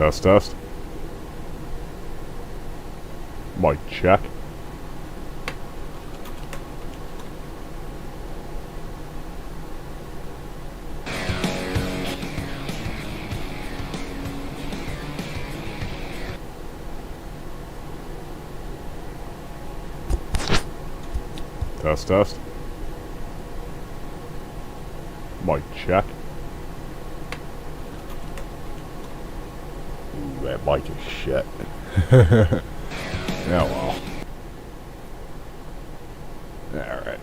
Test, test. Mic check. Test, test. Mic check. Ooh, that mic is shit. Yeah, well. Alright.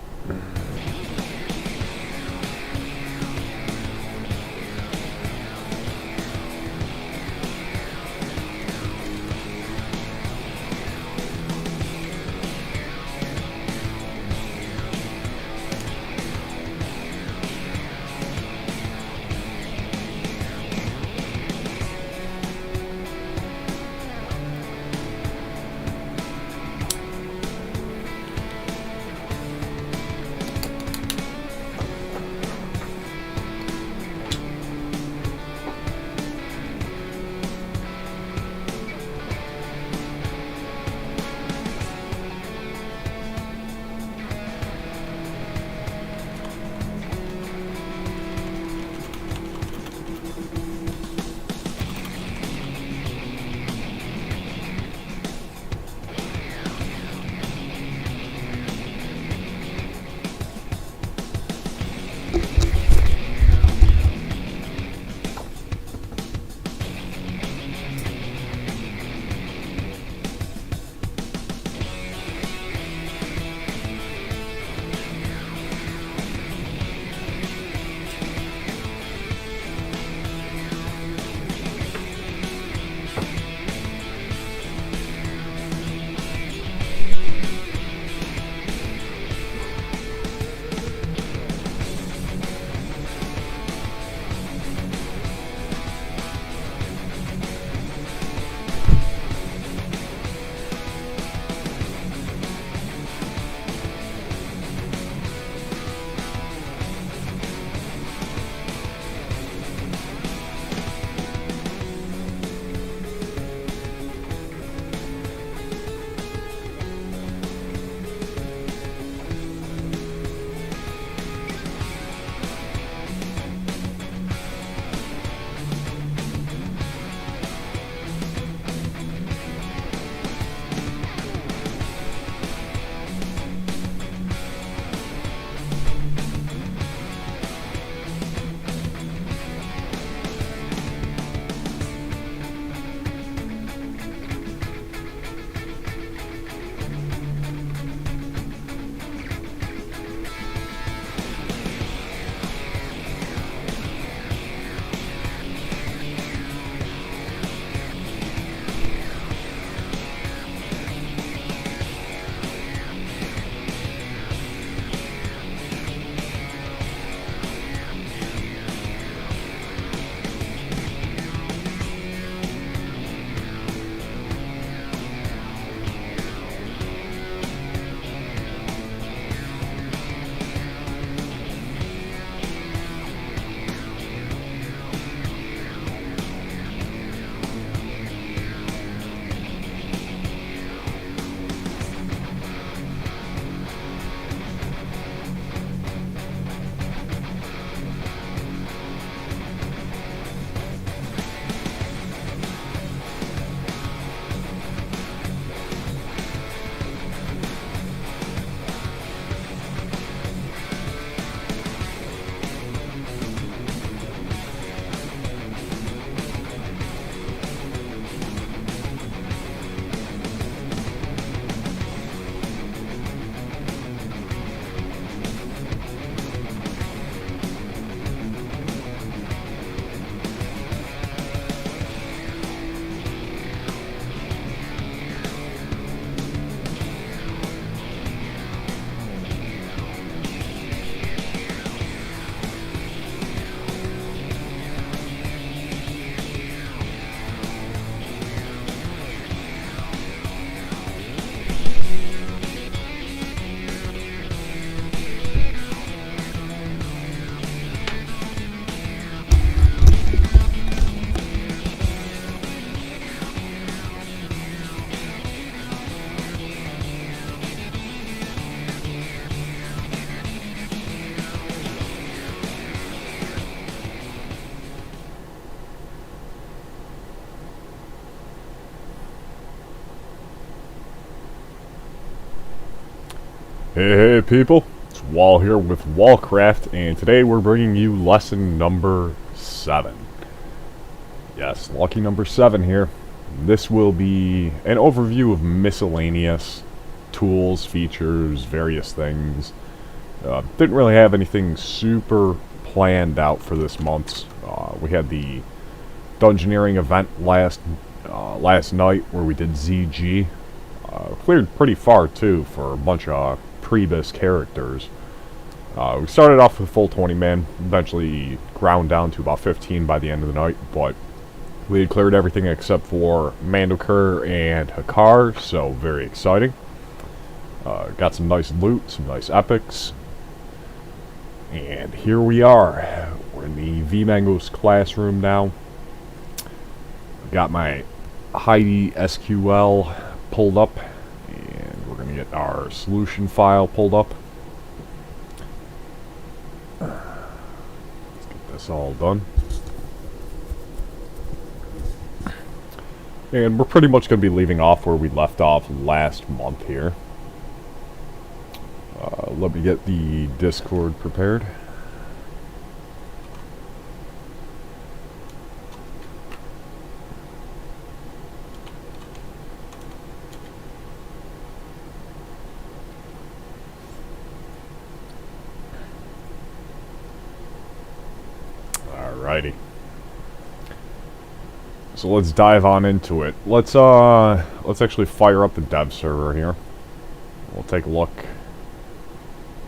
Hey people, it's Wall here with Wallcraft, and today we're bringing you lesson number 7. Yes, lucky number 7 here. This will be an overview of miscellaneous tools, features, various things. Didn't really have anything super planned out for this month. We had the Dungeoneering event last night where we did ZG. Cleared pretty far too for a bunch of Prebus characters. We started off with full 20 man, eventually ground down to about 15 by the end of the night, but we had cleared everything except for Mandokur and Hakar, so very exciting. Got some nice loot, some nice epics, and here we are. We're in the V-Mangos classroom now. Got my Heidi SQL pulled up, and we're going to get our solution file pulled up. Let's get this all done. And we're pretty much going to be leaving off where we left off last month here. Let me get the Discord prepared. Alrighty. So let's dive on into it. Let's actually fire up the dev server here. We'll take a look.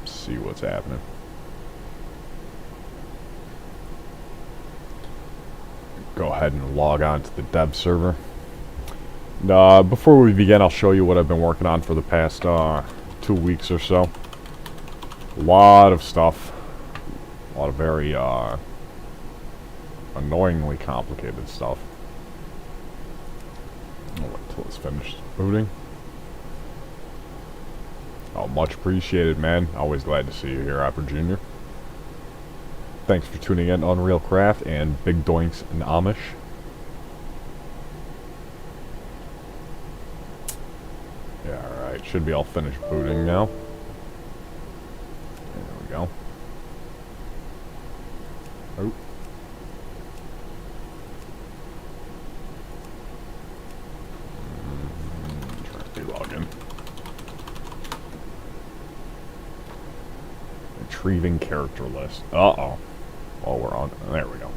See what's happening. Go ahead and log on to the dev server. Before we begin, I'll show you what I've been working on for the past 2 weeks or so. A lot of stuff. A lot of very annoyingly complicated stuff. I'll wait until it's finished booting. Oh, much appreciated, man. Always glad to see you here, Opera Jr. Thanks for tuning in on Unreal Craft and Big Doinks and Amish. Yeah, alright. Should be all finished booting now. There we go. Oh. Try to log in. Retrieving character list. Uh-oh. Oh, we're on. There we go.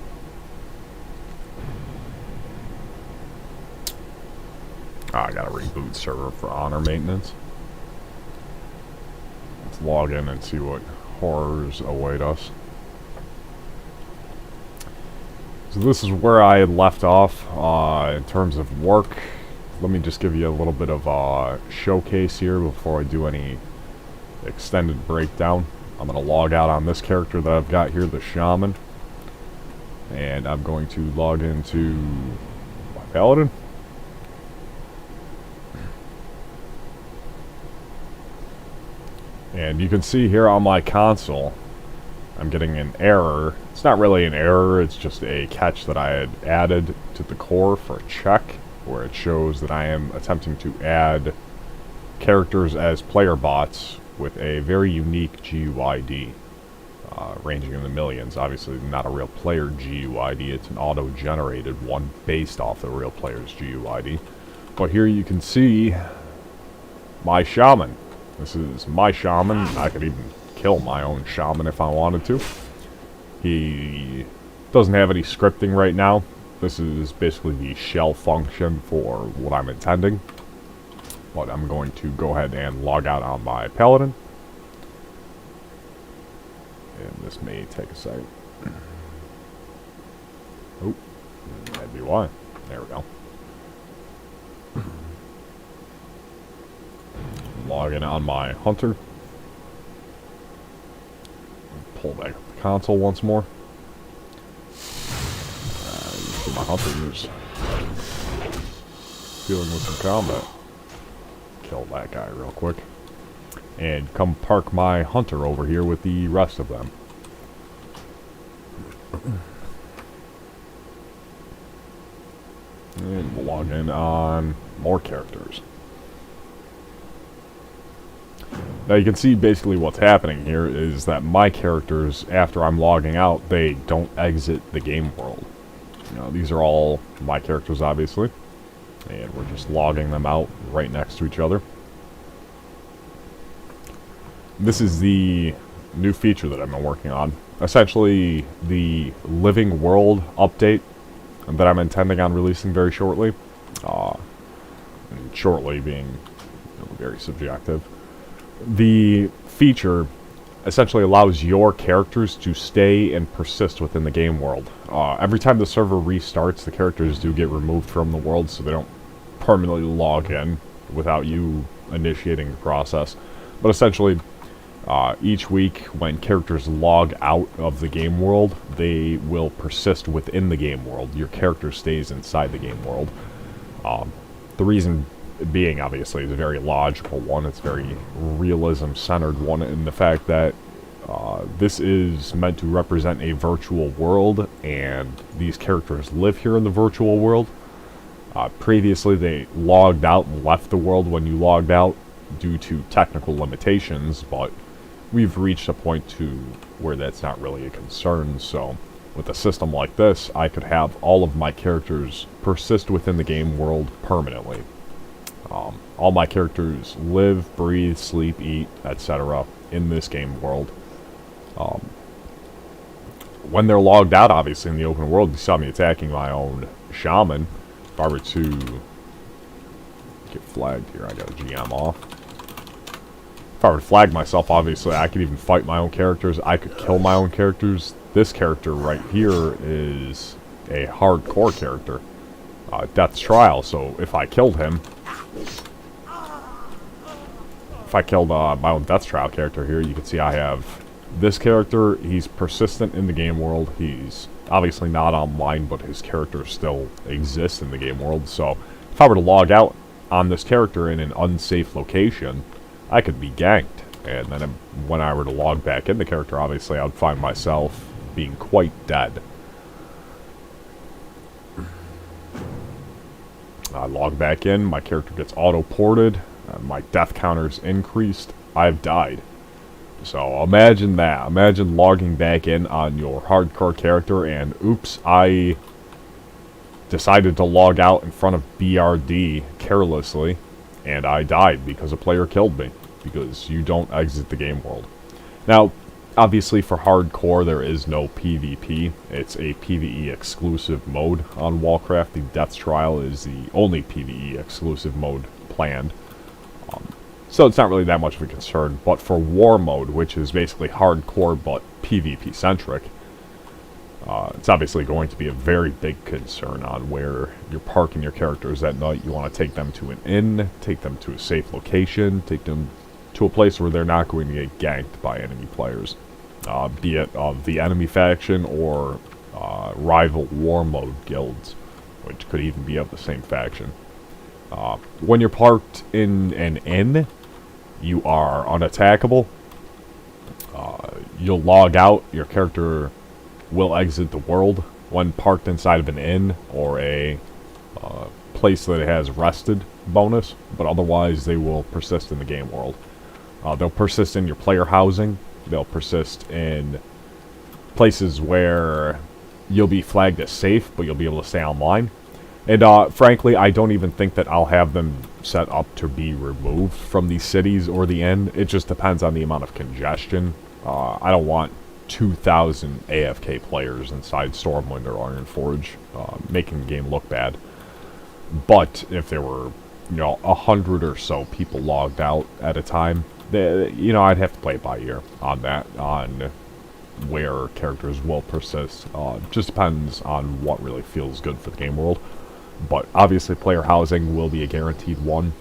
I gotta reboot server for honor maintenance. Let's log in and see what horrors await us. So this is where I had left off in terms of work. Let me just give you a little bit of a showcase here before I do any extended breakdown. I'm going to log out on this character that I've got here, the Shaman. And I'm going to log into my Paladin. And you can see here on my console, I'm getting an error. It's not really an error, it's just a catch that I had added to the core for a check, where it shows that I am attempting to add characters as player bots with a very unique GUID, ranging in the millions. Obviously not a real player GUID, it's an auto-generated one based off the real player's GUID. But here you can see my Shaman. This is my Shaman. I could even kill my own Shaman if I wanted to. He doesn't have any scripting right now. This is basically the shell function for what I'm intending. But I'm going to go ahead and log out on my Paladin. And this may take a second. Oh, that'd be why. There we go. Log in on my Hunter. Pull back up the console once more. You see my Hunter is dealing with some combat. Kill that guy real quick. And come park my Hunter over here with the rest of them. And we'll log in on more characters. Now you can see basically what's happening here is that my characters, after I'm logging out, they don't exit the game world. You know, these are all my characters, obviously. And we're just logging them out right next to each other. This is the new feature that I've been working on. Essentially, the Living World update that I'm intending on releasing very shortly. And shortly being very subjective. The feature essentially allows your characters to stay and persist within the game world. Every time the server restarts, the characters do get removed from the world, so they don't permanently log in without you initiating the process. But essentially, each week when characters log out of the game world, they will persist within the game world. Your character stays inside the game world. The reason being, obviously, is a very logical one. It's a very realism-centered one in the fact that this is meant to represent a virtual world, and these characters live here in the virtual world. Previously, they logged out and left the world when you logged out due to technical limitations, but we've reached a point to where that's not really a concern, so with a system like this, I could have all of my characters persist within the game world permanently. All my characters live, breathe, sleep, eat, etc. in this game world. When they're logged out, obviously, in the open world, you saw me attacking my own shaman. If I were to get flagged here, I got a GM off. If I were to flag myself, obviously, I could even fight my own characters. I could kill my own characters. This character right here is a hardcore character. Death's Trial, so if I killed him... If I killed my own Death's Trial character here, you can see I have this character. He's persistent in the game world. He's obviously not online, but his character still exists in the game world. So if I were to log out on this character in an unsafe location, I could be ganked. And then when I were to log back in the character, obviously I would find myself being quite dead. I log back in, my character gets auto-ported, my death counter's increased, I've died. So imagine that. Imagine logging back in on your hardcore character and, oops, I decided to log out in front of BRD carelessly, and I died because a player killed me, because you don't exit the game world. Now, obviously for hardcore there is no PvP. It's a PvE exclusive mode on Warcraft. The Death's Trial is the only PvE exclusive mode planned. So it's not really that much of a concern. But for War mode, which is basically hardcore but PvP centric, it's obviously going to be a very big concern on where you're parking your characters at night. You want to take them to an inn, take them to a safe location, take them to a place where they're not going to get ganked by enemy players, be it of the enemy faction or rival war mode guilds, which could even be of the same faction. When you're parked in an inn, you are unattackable. You'll log out, your character will exit the world when parked inside of an inn or a place that has rested bonus, but otherwise they will persist in the game world. They'll persist in your player housing. They'll persist in places where you'll be flagged as safe, but you'll be able to stay online. And frankly, I don't even think that I'll have them set up to be removed from these cities or the end. It just depends on the amount of congestion. I don't want 2,000 AFK players inside Stormwind or Ironforge, making the game look bad. But if there were, 100 or so people logged out at a time, I'd have to play it by ear on that, on where characters will persist. Just depends on what really feels good for the game world. But obviously player housing will be a guaranteed one.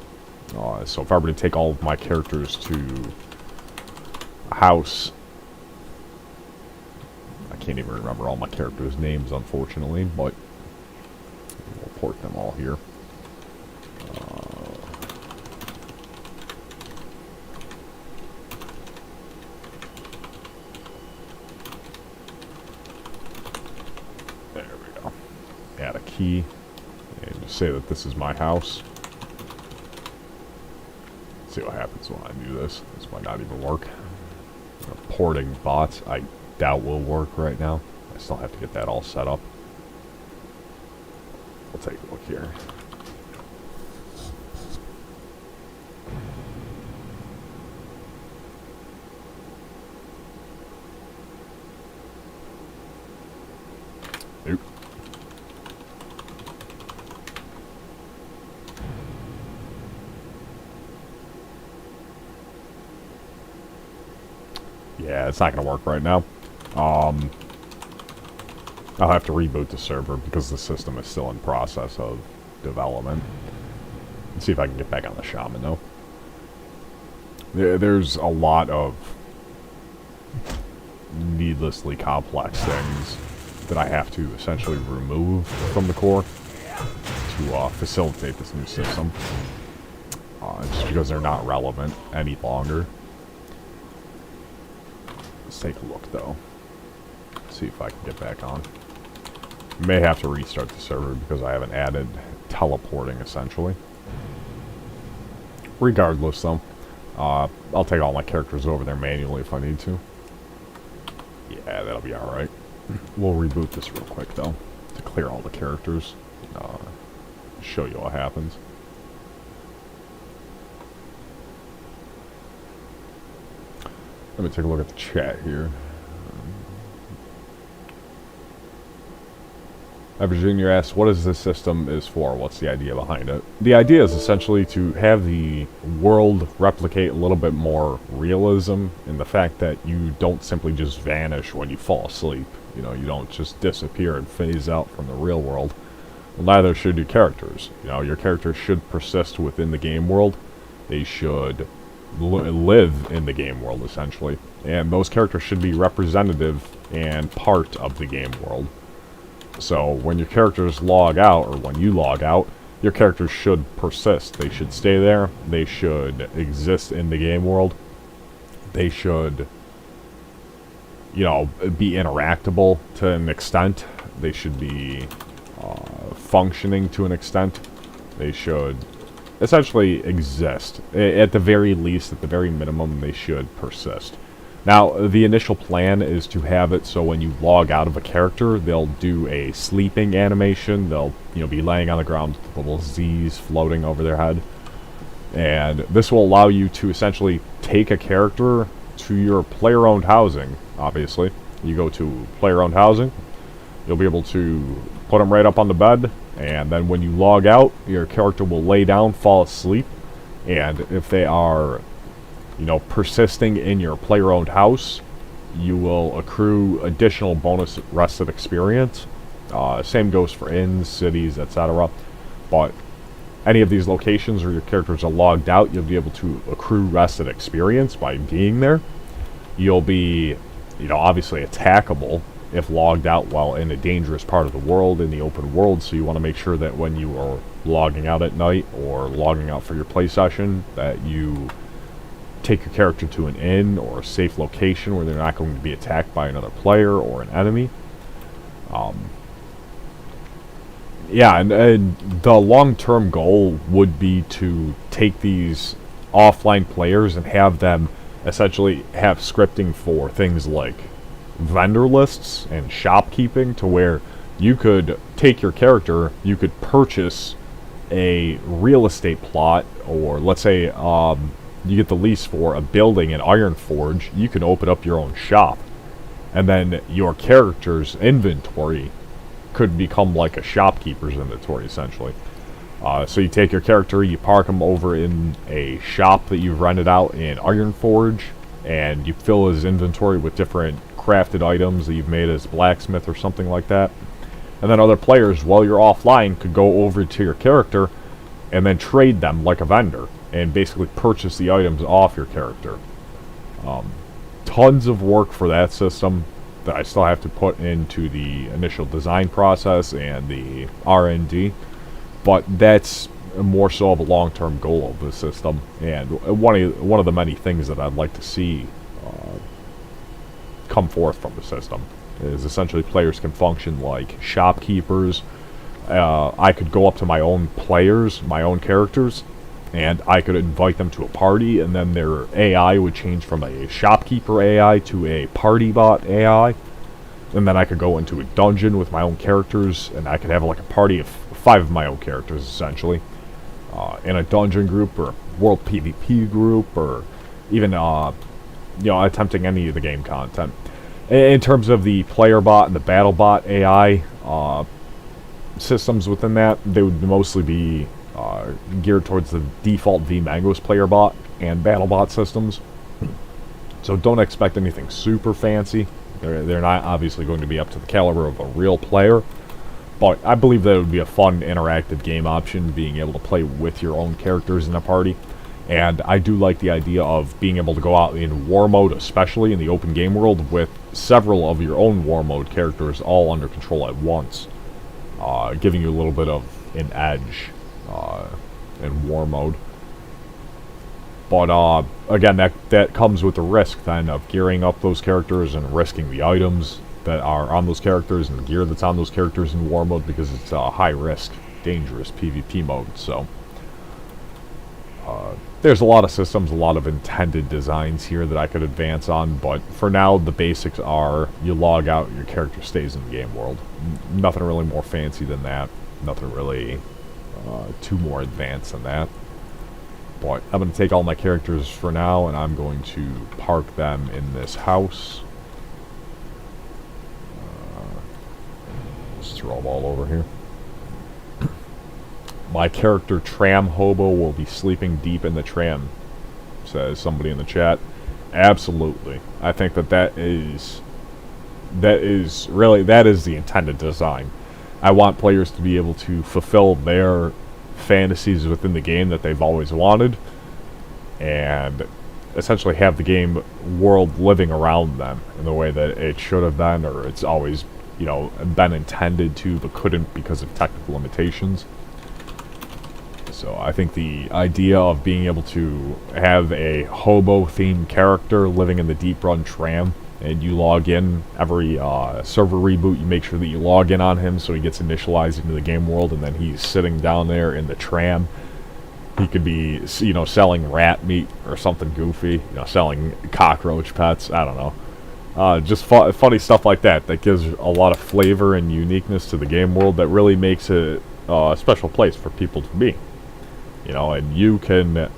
So if I were to take all of my characters to a house, I can't even remember all my characters' names, unfortunately, but we'll port them all here. There we go. Add a key. And just say that this is my house. See what happens when I do this. This might not even work. Porting bots, I doubt will work right now. I still have to get that all set up. We'll take a look here. Nope. Yeah, it's not going to work right now. I'll have to reboot the server because the system is still in process of development. Let's see if I can get back on the Shaman, though. There's a lot of needlessly complex things that I have to essentially remove from the core to facilitate this new system. Just because they're not relevant any longer. Let's take a look, though. See if I can get back on. May have to restart the server because I haven't added teleporting, essentially. Regardless, though, I'll take all my characters over there manually if I need to. Yeah, that'll be alright. We'll reboot this real quick, though, to clear all the characters. Show you what happens. Let me take a look at the chat here. Virginia asks, what is this system is for? What's the idea behind it? The idea is essentially to have the world replicate a little bit more realism in the fact that you don't simply just vanish when you fall asleep. You know, you don't just disappear and phase out from the real world. Well, neither should your characters. You know, your characters should persist within the game world. They should live in the game world, essentially. And those characters should be representative and part of the game world. So when your characters log out, or when you log out, your characters should persist. They should stay there. They should exist in the game world. They should, you know, be interactable to an extent. They should be functioning to an extent. They should essentially exist. At the very least, at the very minimum, they should persist. Now, the initial plan is to have it so when you log out of a character, they'll do a sleeping animation. They'll, you know, be laying on the ground with little Z's floating over their head. And this will allow you to essentially take a character to your player-owned housing, obviously. You go to player-owned housing, you'll be able to put them right up on the bed, and then when you log out, your character will lay down, fall asleep, and if they are, you know, persisting in your player-owned house, you will accrue additional bonus rested experience. Same goes for inns, cities, etc. But any of these locations where your characters are logged out, you'll be able to accrue rested experience by being there. You'll be, you know, obviously attackable if logged out while in a dangerous part of the world, in the open world, so you want to make sure that when you are logging out at night or logging out for your play session, that you take your character to an inn or a safe location where they're not going to be attacked by another player or an enemy. Yeah, and the long-term goal would be to take these offline players and have them essentially have scripting for things like vendor lists and shopkeeping, to where you could take your character, you could purchase a real estate plot, or let's say you get the lease for a building in Ironforge, you can open up your own shop. And then your character's inventory could become like a shopkeeper's inventory, essentially. So you take your character, you park them over in a shop that you've rented out in Ironforge, and you fill his inventory with different crafted items that you've made as blacksmith or something like that. And then other players, while you're offline, could go over to your character and then trade them like a vendor, and basically purchase the items off your character. Tons of work for that system that I still have to put into the initial design process and the R&D, but that's more so of a long-term goal of the system, and one of the many things that I'd like to see come forth from the system is essentially players can function like shopkeepers. I could go up to my own players, my own characters, and I could invite them to a party, and then their AI would change from a shopkeeper AI to a party bot AI. And then I could go into a dungeon with my own characters, and I could have like a party of 5 of my own characters, essentially. In a dungeon group, or world PvP group, or even, attempting any of the game content. In terms of the player bot and the battle bot AI systems within that, they would mostly be geared towards the default VMangos player bot and battle bot systems. So don't expect anything super fancy. They're not obviously going to be up to the caliber of a real player, but I believe that it would be a fun interactive game option, being able to play with your own characters in a party. And I do like the idea of being able to go out in war mode, especially in the open game world, with several of your own war mode characters all under control at once, giving you a little bit of an edge in war mode. But again, that comes with the risk then of gearing up those characters and risking the items that are on those characters and the gear that's on those characters in war mode, because it's a high risk, dangerous PvP mode. So there's a lot of systems, a lot of intended designs here that I could advance on, but for now the basics are you log out, your character stays in the game world. Nothing really more fancy than that. Nothing really too more advanced than that. But I'm going to take all my characters for now, and I'm going to park them in this house. Just throw them all over here. My character Tram Hobo will be sleeping deep in the tram, says somebody in the chat. Absolutely. I think that is the intended design. I want players to be able to fulfill their fantasies within the game that they've always wanted, and essentially have the game world living around them in the way that it should have been, or it's always, been intended to, but couldn't because of technical limitations. So I think the idea of being able to have a hobo-themed character living in the Deep Run tram, and you log in every server reboot, you make sure that you log in on him so he gets initialized into the game world, and then he's sitting down there in the tram. He could be, selling rat meat or something goofy, selling cockroach pets, I don't know. Just funny stuff like that gives a lot of flavor and uniqueness to the game world that really makes it a special place for people to be. And you can...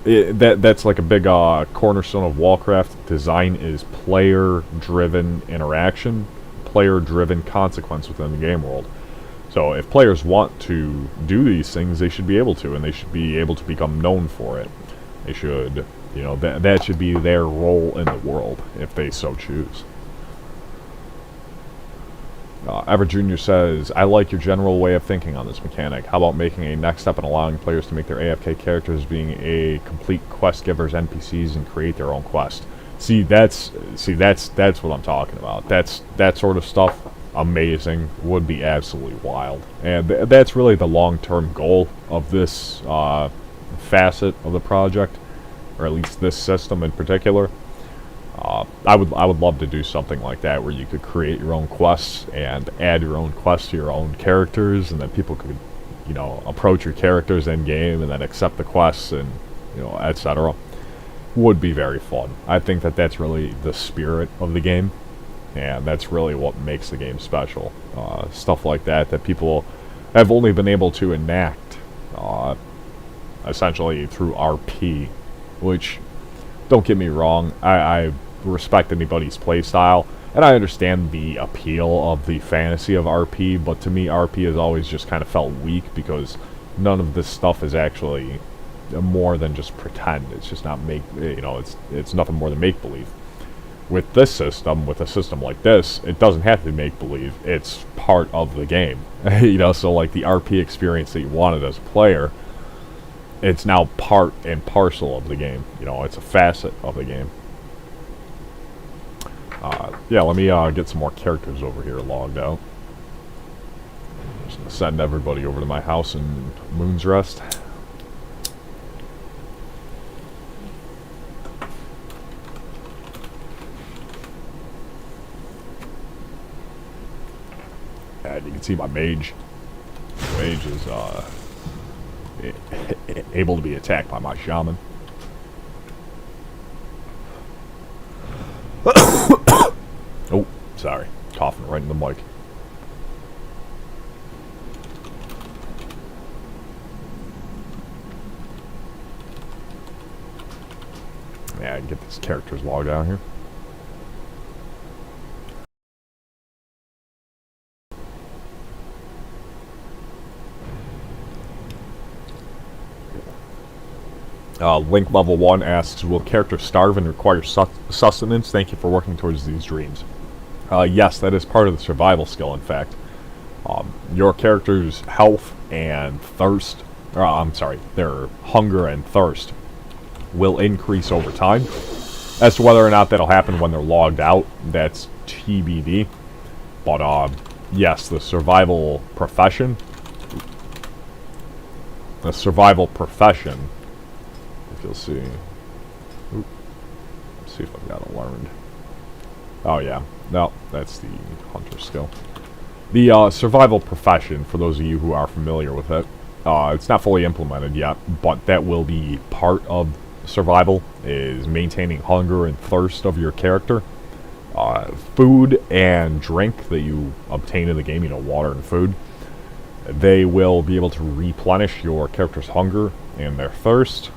that's like a big cornerstone of Wallcraft. Design is player-driven interaction, player-driven consequence within the game world. So if players want to do these things, they should be able to, and they should be able to become known for it. They should, that should be their role in the world, if they so choose. Ever Jr. says, I like your general way of thinking on this mechanic. How about making a next step and allowing players to make their AFK characters being a complete quest givers NPCs and create their own quest? That's what I'm talking about. That sort of stuff, amazing, would be absolutely wild. And that's really the long-term goal of this facet of the project, or at least this system in particular. I would love to do something like that, where you could create your own quests and add your own quests to your own characters, and then people could, approach your characters in game and then accept the quests and, etc. Would be very fun. I think that's really the spirit of the game, and that's really what makes the game special. Stuff like that people have only been able to enact, essentially through RP, which, don't get me wrong, I respect anybody's playstyle, and I understand the appeal of the fantasy of RP, but to me RP has always just kind of felt weak, because none of this stuff is actually more than just pretend. It's just not it's nothing more than make-believe. With this system, with a system like this, it doesn't have to be make-believe. It's part of the game. So like the RP experience that you wanted as a player, it's now part and parcel of the game. It's a facet of the game. Yeah, let me get some more characters over here logged out. Just gonna send everybody over to my house in Moon's Rest. And you can see my mage. Mage is able to be attacked by my shaman. Oh, sorry. Coughing right in the mic. Yeah, I can get these characters logged out here. Link level 1 asks, will characters starve and require sustenance? Thank you for working towards these dreams. Yes, that is part of the survival skill, in fact. Your character's health and thirst, I'm sorry, their hunger and thirst will increase over time. As to whether or not that'll happen when they're logged out, that's TBD. But, yes, the survival profession, if you'll see, let's see if I've got it learned. Oh yeah, no, that's the hunter skill. The survival profession, for those of you who are familiar with it, it's not fully implemented yet, but that will be part of survival, is maintaining hunger and thirst of your character. Food and drink that you obtain in the game, you know, water and food, they will be able to replenish your character's hunger and their thirst.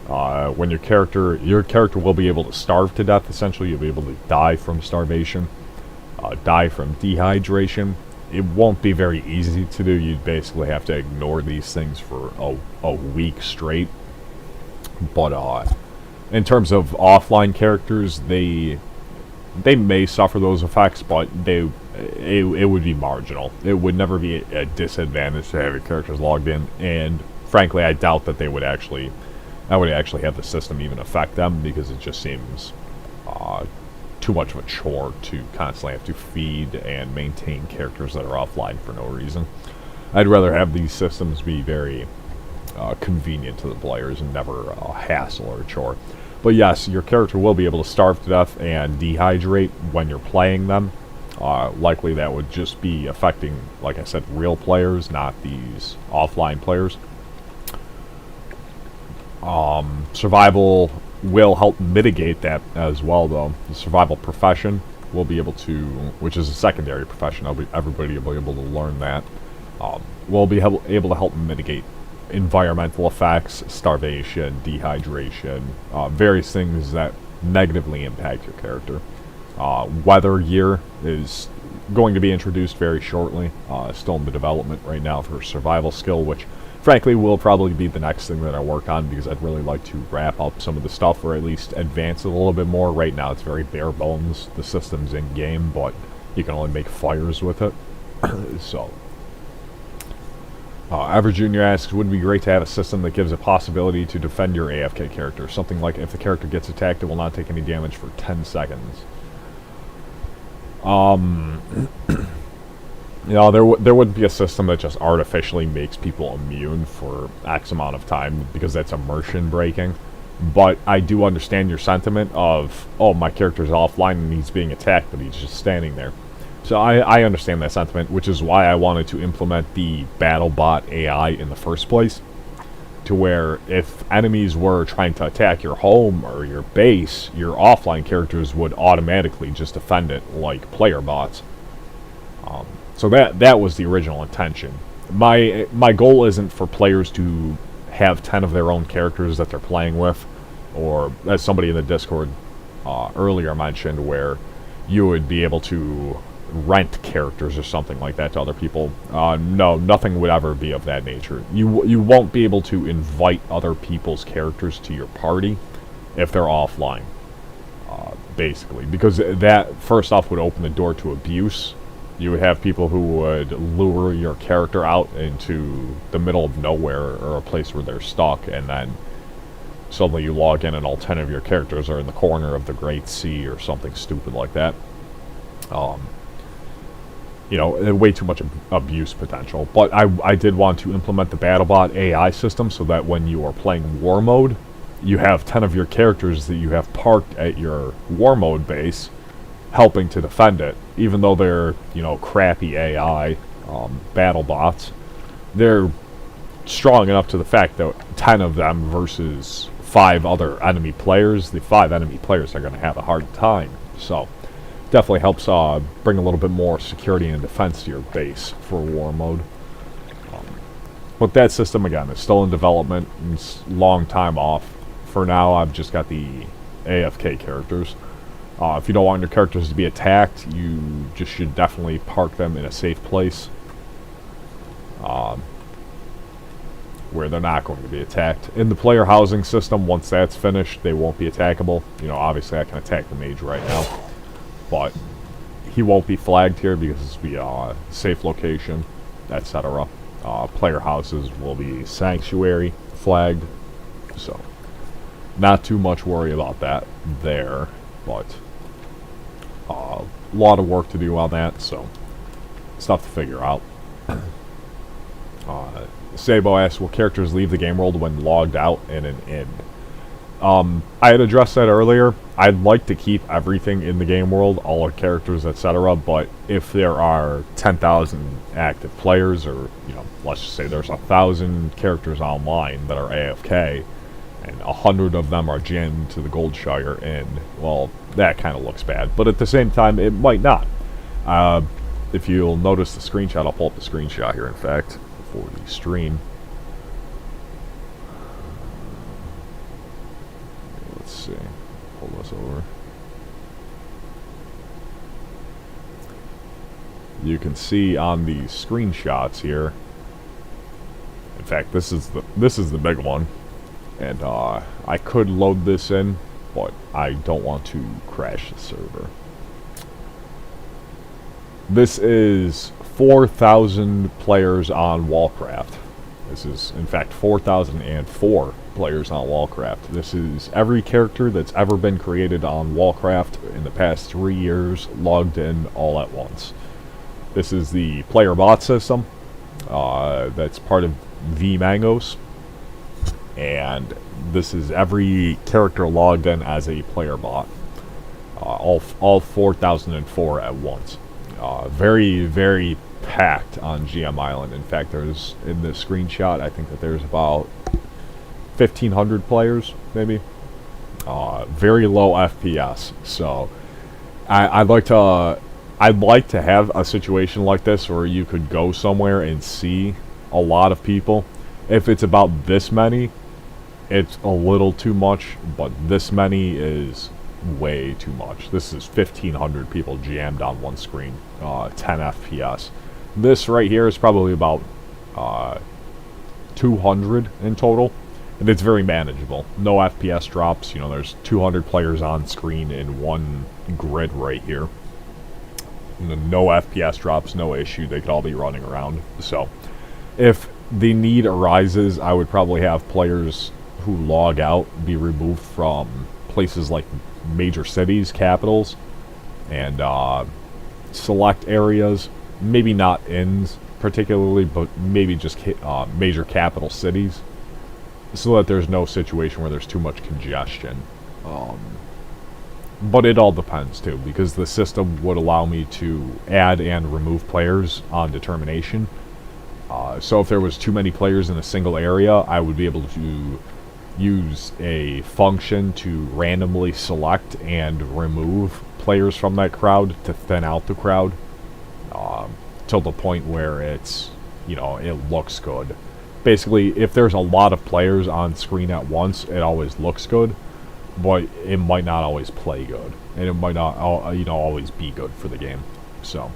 When your character will be able to starve to death, essentially. You'll be able to die from starvation, die from dehydration. It won't be very easy to do. You'd basically have to ignore these things for a week straight. But in terms of offline characters, they may suffer those effects, but it would be marginal. It would never be a disadvantage to have your characters logged in, and frankly, I doubt that they would actually have the system even affect them, because it just seems too much of a chore to constantly have to feed and maintain characters that are offline for no reason. I'd rather have these systems be very convenient to the players and never a hassle or a chore. But yes, your character will be able to starve to death and dehydrate when you're playing them. Likely that would just be affecting, like I said, real players, not these offline players. Survival will help mitigate that as well, though. The survival profession will be able to, which is a secondary profession, everybody will be able to learn that. Will be able to help mitigate environmental effects, starvation, dehydration, various things that negatively impact your character. Weather gear is going to be introduced very shortly, still in the development right now for survival skill, which frankly will probably be the next thing that I work on, because I'd really like to wrap up some of the stuff, or at least advance it a little bit more. Right now it's very bare bones, the system's in game, but you can only make fires with it. So Ever Jr. asks, would it be great to have a system that gives a possibility to defend your AFK character? Something like, if the character gets attacked, it will not take any damage for 10 seconds. You know, there wouldn't be a system that just artificially makes people immune for X amount of time, because that's immersion breaking. But I do understand your sentiment of, oh, my character's offline and he's being attacked, but he's just standing there. So I understand that sentiment, which is why I wanted to implement the BattleBot AI in the first place, to where if enemies were trying to attack your home or your base, your offline characters would automatically just defend it like player bots. So that was the original intention. My goal isn't for players to have 10 of their own characters that they're playing with, or as somebody in the Discord earlier mentioned, where you would be able to rent characters or something like that to other people. No, nothing would ever be of that nature. You won't be able to invite other people's characters to your party if they're offline, basically, because that first off would open the door to abuse. You would have people who would lure your character out into the middle of nowhere, or a place where they're stuck, and then suddenly you log in and all 10 of your characters are in the corner of the Great Sea or something stupid like that. You know, way too much abuse potential. But I did want to implement the BattleBot AI system so that when you are playing War Mode, you have 10 of your characters that you have parked at your War Mode base helping to defend it. Even though they're, you know, crappy AI battle bots, they're strong enough to the fact that 10 of them versus 5 other enemy players, the 5 enemy players are going to have a hard time. So definitely helps bring a little bit more security and defense to your base for war mode. But that system, again, is still in development. It's a long time off. For now, I've just got the AFK characters. If you don't want your characters to be attacked, you just should definitely park them in a safe place where they're not going to be attacked. In the player housing system, once that's finished, they won't be attackable. You know, obviously I can attack the mage right now, but he won't be flagged here because it's be a safe location, etc. Player houses will be sanctuary flagged, so not too much worry about that there, but a lot of work to do on that, so stuff to figure out. Sabo asks, will characters leave the game world when logged out in an inn? I had addressed that earlier. I'd like to keep everything in the game world, all our characters, etc. But if there are 10,000 active players, or let's just say there's 1,000 characters online that are AFK, and 100 of them are jammed to the Goldshire Inn, well, that kind of looks bad. But at the same time, it might not. If you'll notice the screenshot, I'll pull up the screenshot here, in fact, for the stream. Let's see. Pull this over. You can see on the screenshots here. In fact, this is the big one, and I could load this in, but I don't want to crash the server. This is 4,000 players on Warcraft. This is, in fact, 4,004 players on Warcraft. This is every character that's ever been created on Warcraft in the past 3 years, logged in all at once. This is the player bot system that's part of VMangos, and this is every character logged in as a player bot. All 4,004 at once. Very, very packed on GM Island. In fact, there's, in the screenshot, I think that there's about 1,500 players, maybe. Very low FPS. So I'd like to have a situation like this where you could go somewhere and see a lot of people. If it's about this many, it's a little too much, but this many is way too much. This is 1,500 people jammed on one screen, 10 FPS. This right here is probably about 200 in total, and it's very manageable. No FPS drops. There's 200 players on screen in one grid right here. No FPS drops, no issue. They could all be running around. So if the need arises, I would probably have players who log out be removed from places like major cities, capitals, and select areas. Maybe not inns particularly, but maybe just major capital cities, so that there's no situation where there's too much congestion. But it all depends too, because the system would allow me to add and remove players on determination. So if there was too many players in a single area, I would be able to use a function to randomly select and remove players from that crowd to thin out the crowd till the point where it's, it looks good. Basically, if there's a lot of players on screen at once, it always looks good, but it might not always play good, and it might not, always be good for the game. So,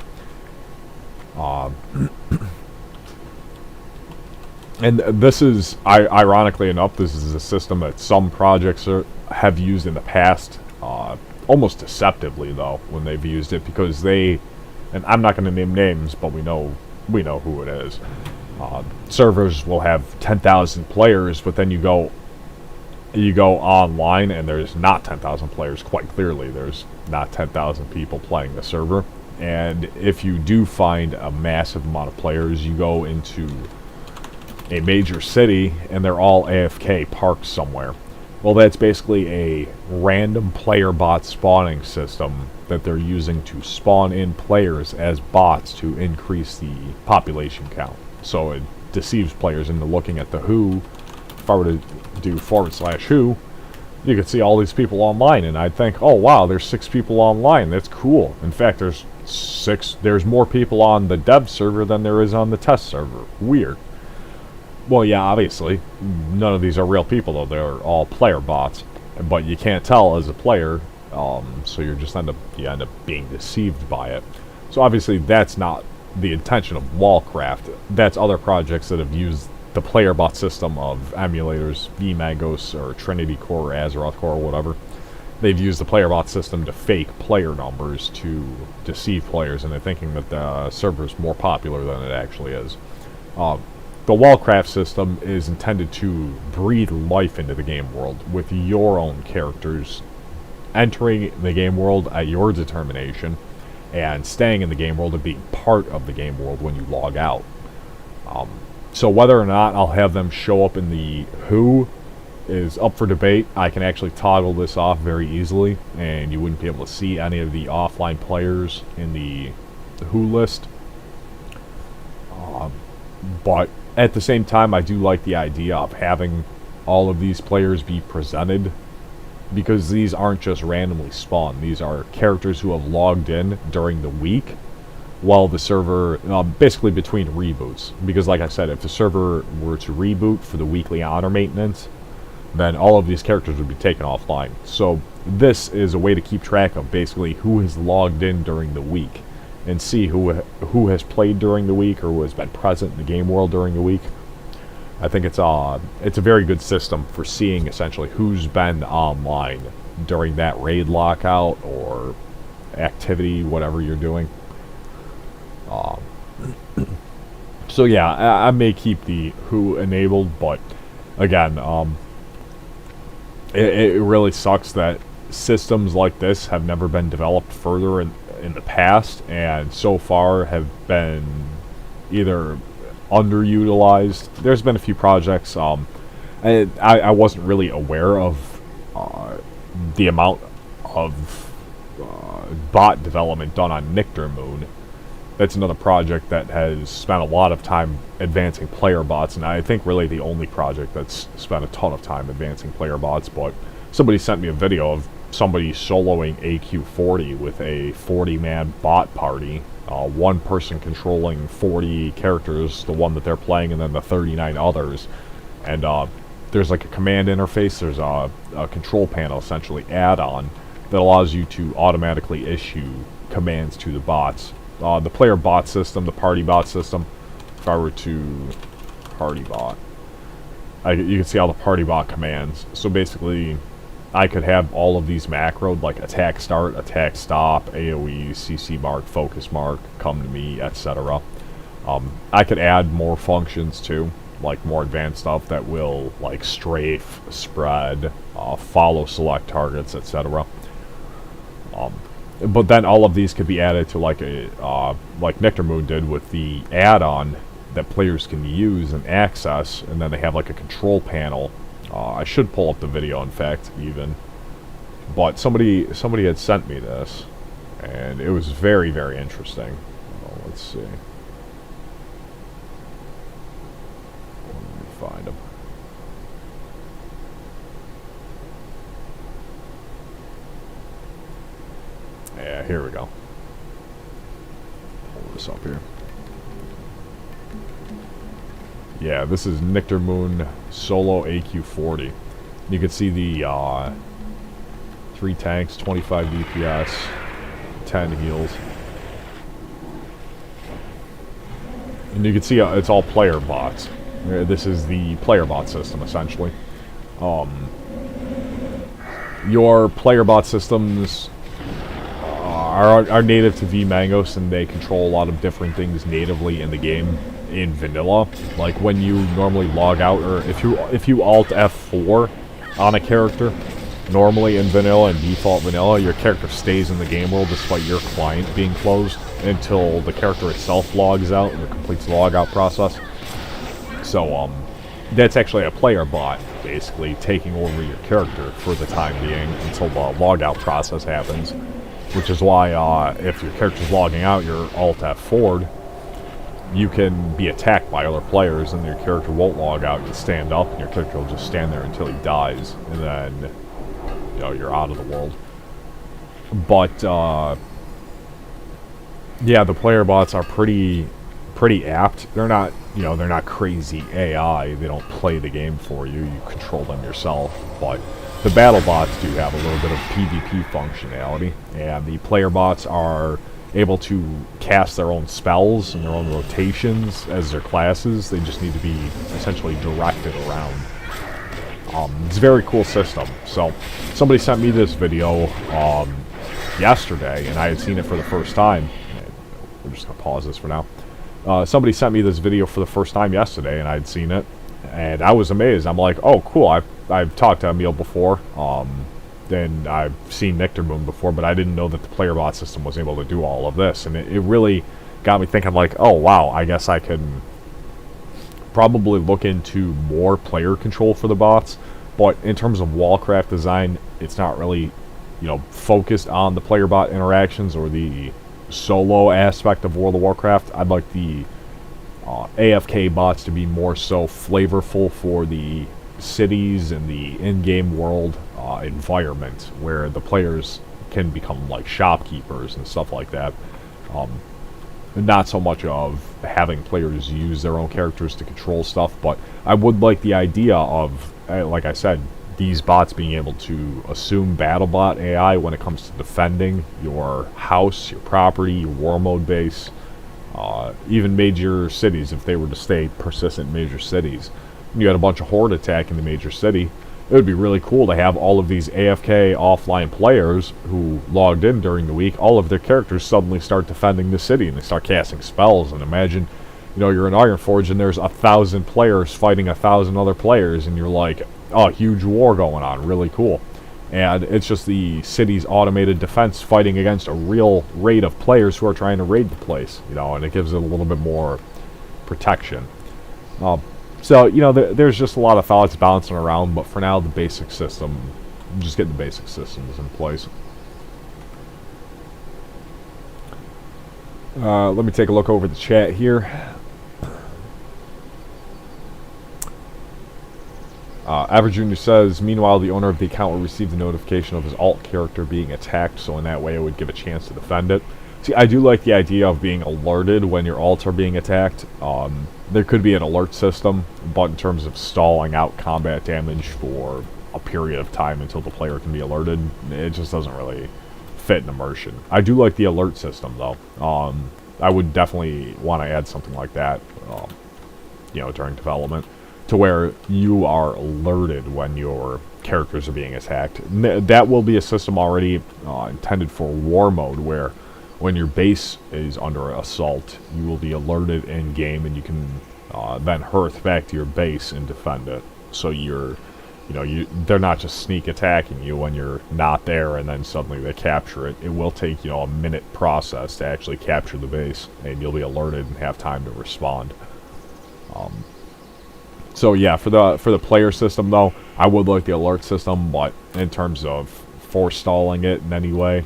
and this is, ironically enough, this is a system that some projects have used in the past, almost deceptively though, when they've used it, because they, and I'm not going to name names, but we know who it is. Servers will have 10,000 players, but then you go online and there's not 10,000 players. Quite clearly, there's not 10,000 people playing the server. And if you do find a massive amount of players, you go into a major city and they're all AFK parked somewhere. Well, that's basically a random player bot spawning system that they're using to spawn in players as bots to increase the population count. So deceives players into looking at the who. If I were to do /who, you could see all these people online, and I'd think, oh wow, there's 6 people online. That's cool. In fact, there's more people on the dev server than there is on the test server. Weird. Well, yeah, obviously, none of these are real people, though. They're all player bots. But you can't tell as a player, so you end up being deceived by it. So obviously, that's not the intention of Wallcraft. That's other projects that have used the player bot system of emulators, VMangos or Trinity Core or Azeroth Core or whatever. They've used the player bot system to fake player numbers to deceive players, and they're thinking that the server is more popular than it actually is. The Wallcraft system is intended to breathe life into the game world with your own characters entering the game world at your determination and staying in the game world and being part of the game world when you log out. So whether or not I'll have them show up in the who is up for debate. I can actually toggle this off very easily, and you wouldn't be able to see any of the offline players in the who list. But at the same time, I do like the idea of having all of these players be presented, because these aren't just randomly spawned. These are characters who have logged in during the week while the server, basically between reboots. Because like I said, if the server were to reboot for the weekly honor maintenance, then all of these characters would be taken offline. So this is a way to keep track of basically who has logged in during the week and see who has played during the week or who has been present in the game world during the week. I think it's a very good system for seeing essentially who's been online during that raid lockout or activity, whatever you're doing. So yeah, I may keep the who enabled, but again, it really sucks that systems like this have never been developed further in the past, and so far have been either underutilized. There's been a few projects. I wasn't really aware of the amount of bot development done on Nictormoon. That's another project that has spent a lot of time advancing player bots, and I think really the only project that's spent a ton of time advancing player bots. But somebody sent me a video of somebody soloing AQ40 with a 40-man bot party. One person controlling 40 characters, the one that they're playing, and then the 39 others. And there's like a command interface, there's a control panel, essentially, add-on, that allows you to automatically issue commands to the bots. The player bot system, the party bot system, if I were to party bot, you can see all the party bot commands. So basically, I could have all of these macros, like attack start, attack stop, AoE, CC mark, focus mark, come to me, etc. I could add more functions too, like more advanced stuff that will like strafe, spread, follow select targets, etc. But then all of these could be added to like like Nictormoon did with the add-on that players can use and access, and then they have like a control panel. I should pull up the video, in fact, even. But somebody had sent me this, and it was very, very interesting. Let's see. Let me find them. Yeah, here we go. Pull this up here. Yeah, this is Nictormoon Solo AQ40. You can see the 3 tanks, 25 DPS, 10 heals. And you can see it's all player bots. This is the player bot system, essentially. Your player bot systems are native to VMangos, and they control a lot of different things natively in the game in vanilla. Like when you normally log out, or if you alt F4 on a character, normally in vanilla and default vanilla, your character stays in the game world despite your client being closed until the character itself logs out and completes the logout process. So that's actually a player bot basically taking over your character for the time being until the logout process happens. Which is why if your character's logging out, you're alt F4'd, you can be attacked by other players, and your character won't log out. You stand up, and your character will just stand there until he dies, and then you're out of the world. But yeah, the player bots are pretty apt. They're not they're not crazy AI. They don't play the game for you. You control them yourself. But the battle bots do have a little bit of PvP functionality, and the player bots are able to cast their own spells and their own rotations as their classes. They just need to be essentially directed around. It's a very cool system. So somebody sent me this video yesterday, and I had seen it for the first time. We're just going to pause this for now. Somebody sent me this video for the first time yesterday, and I'd seen it, and I was amazed. I'm like, oh, cool. I've talked to Emil before. Then I've seen Nictormoon before, but I didn't know that the player bot system was able to do all of this, and it really got me thinking, like, oh, wow, I guess I can probably look into more player control for the bots. But in terms of Wallcraft design, it's not really, focused on the player bot interactions or the solo aspect of World of Warcraft. I'd like the AFK bots to be more so flavorful for the cities and the in-game world environment, where the players can become like shopkeepers and stuff like that. Not so much of having players use their own characters to control stuff, but I would like the idea of, like I said, these bots being able to assume BattleBot AI when it comes to defending your house, your property, your war mode base, even major cities. If they were to stay persistent in major cities, you had a bunch of horde attack in the major city, it would be really cool to have all of these AFK offline players who logged in during the week, all of their characters suddenly start defending the city, and they start casting spells. And imagine, you're in Ironforge, and there's 1,000 players fighting 1,000 other players, and you're like, oh, huge war going on, really cool. And it's just the city's automated defense fighting against a real raid of players who are trying to raid the place, and it gives it a little bit more protection. So, there's just a lot of thoughts bouncing around, but for now, the basic system, just getting the basic systems in place. Let me take a look over the chat here. Average Junior says, meanwhile, the owner of the account will receive the notification of his alt character being attacked, so in that way it would give a chance to defend it. See, I do like the idea of being alerted when your alts are being attacked. There could be an alert system, but in terms of stalling out combat damage for a period of time until the player can be alerted, it just doesn't really fit in immersion. I do like the alert system, though. I would definitely want to add something like that, during development, to where you are alerted when your characters are being attacked. That will be a system already intended for war mode, where when your base is under assault, you will be alerted in game, and you can then hearth back to your base and defend it. So they're not just sneak attacking you when you're not there, and then suddenly they capture it. It will take a minute process to actually capture the base, and you'll be alerted and have time to respond. So yeah, for the player system though, I would like the alert system, but in terms of forestalling it in any way,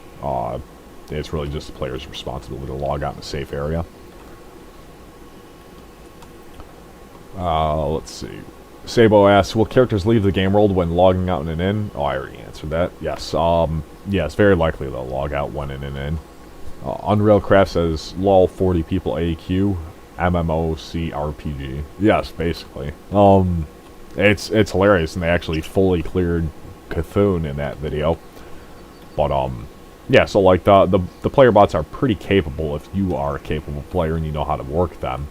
it's really just the player's responsibility to log out in a safe area. Let's see. Sabo asks, will characters leave the game world when logging out in an inn? Oh, I already answered that. Yes. Yes, very likely they'll log out when in an inn. Unreal Craft says, lol, 40 people AQ, MMOC RPG. Yes, basically. It's hilarious, and they actually fully cleared Cthulhu in that video. But, yeah, so like the player bots are pretty capable if you are a capable player and you know how to work them.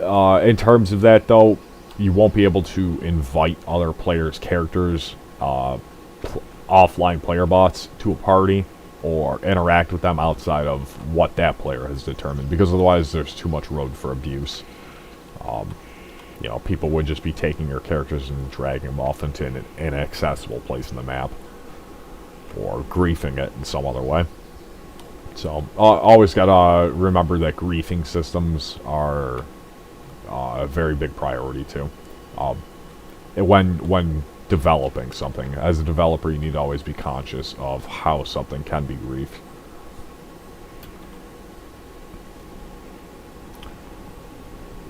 In terms of that though, you won't be able to invite other players' characters, offline player bots, to a party or interact with them outside of what that player has determined, because otherwise there's too much road for abuse. People would just be taking your characters and dragging them off into an inaccessible place in the map, or griefing it in some other way. So, always gotta remember that griefing systems are a very big priority too. When developing something, as a developer, you need to always be conscious of how something can be griefed.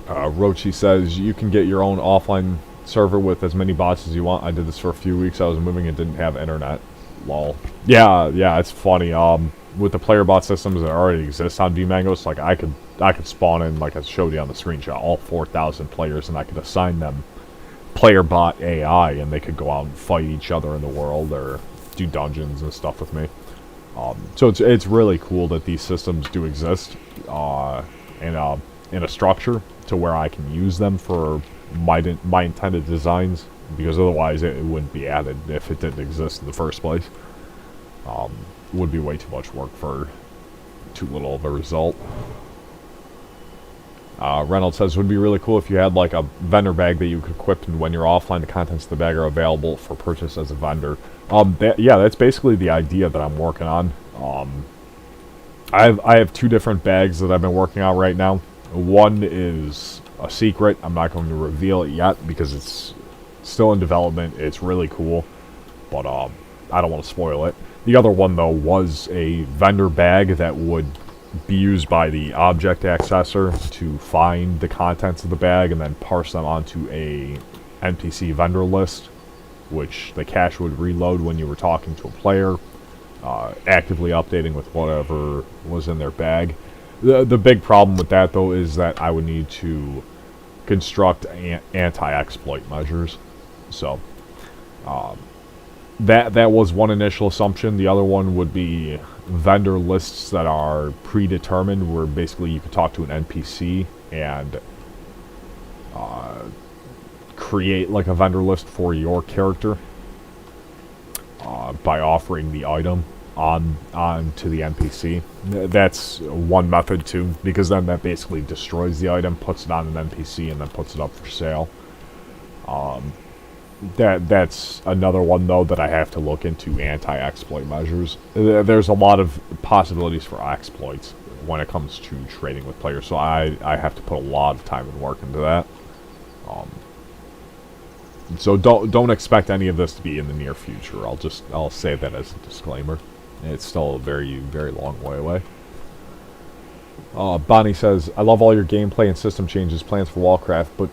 Rochi says, you can get your own offline server with as many bots as you want. I did this for a few weeks. I was moving and didn't have internet. Lol. Yeah, it's funny. With the player bot systems that already exist on VMangos, like I could spawn in, like I showed you on the screenshot, all 4,000 players, and I could assign them player bot AI, and they could go out and fight each other in the world or do dungeons and stuff with me. So it's really cool that these systems do exist in a structure to where I can use them for my intended designs, because otherwise it wouldn't be added if it didn't exist in the first place. Would be way too much work for too little of a result. Reynolds says, would be really cool if you had like a vendor bag that you could equip, and when you're offline, the contents of the bag are available for purchase as a vendor. Yeah, that's basically the idea that I'm working on. I have two different bags that I've been working on right now. One is a secret. I'm not going to reveal it yet because it's still in development. It's really cool, but I don't want to spoil it. The other one, though, was a vendor bag that would be used by the object accessor to find the contents of the bag and then parse them onto a NPC vendor list, which the cache would reload when you were talking to a player, actively updating with whatever was in their bag. The big problem with that, though, is that I would need to construct anti-exploit measures. So, that was one initial assumption. The other one would be vendor lists that are predetermined, where basically you could talk to an NPC and create like a vendor list for your character by offering the item on to the NPC. That's one method too, because then that basically destroys the item, puts it on an NPC, and then puts it up for sale. That's another one, though, that I have to look into anti-exploit measures. There's a lot of possibilities for exploits when it comes to trading with players, so I have to put a lot of time and work into that. So don't expect any of this to be in the near future. I'll say that as a disclaimer. It's still a very, very long way away. Bonnie says, I love all your gameplay and system changes, plans for Warcraft, but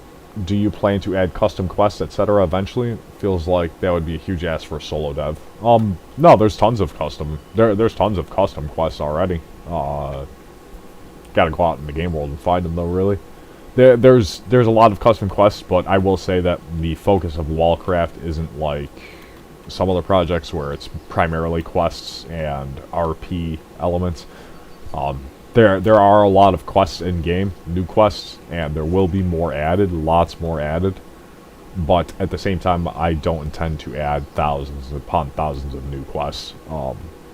do you plan to add custom quests, etc. eventually? Feels like that would be a huge ask for a solo dev. No, there's tons of custom. There's tons of custom quests already. Gotta go out in the game world and find them, though, really. There's a lot of custom quests, but I will say that the focus of Warcraft isn't like some other projects where it's primarily quests and RP elements. There are a lot of quests in-game, new quests, and there will be more added, lots more added. But at the same time, I don't intend to add thousands upon thousands of new quests.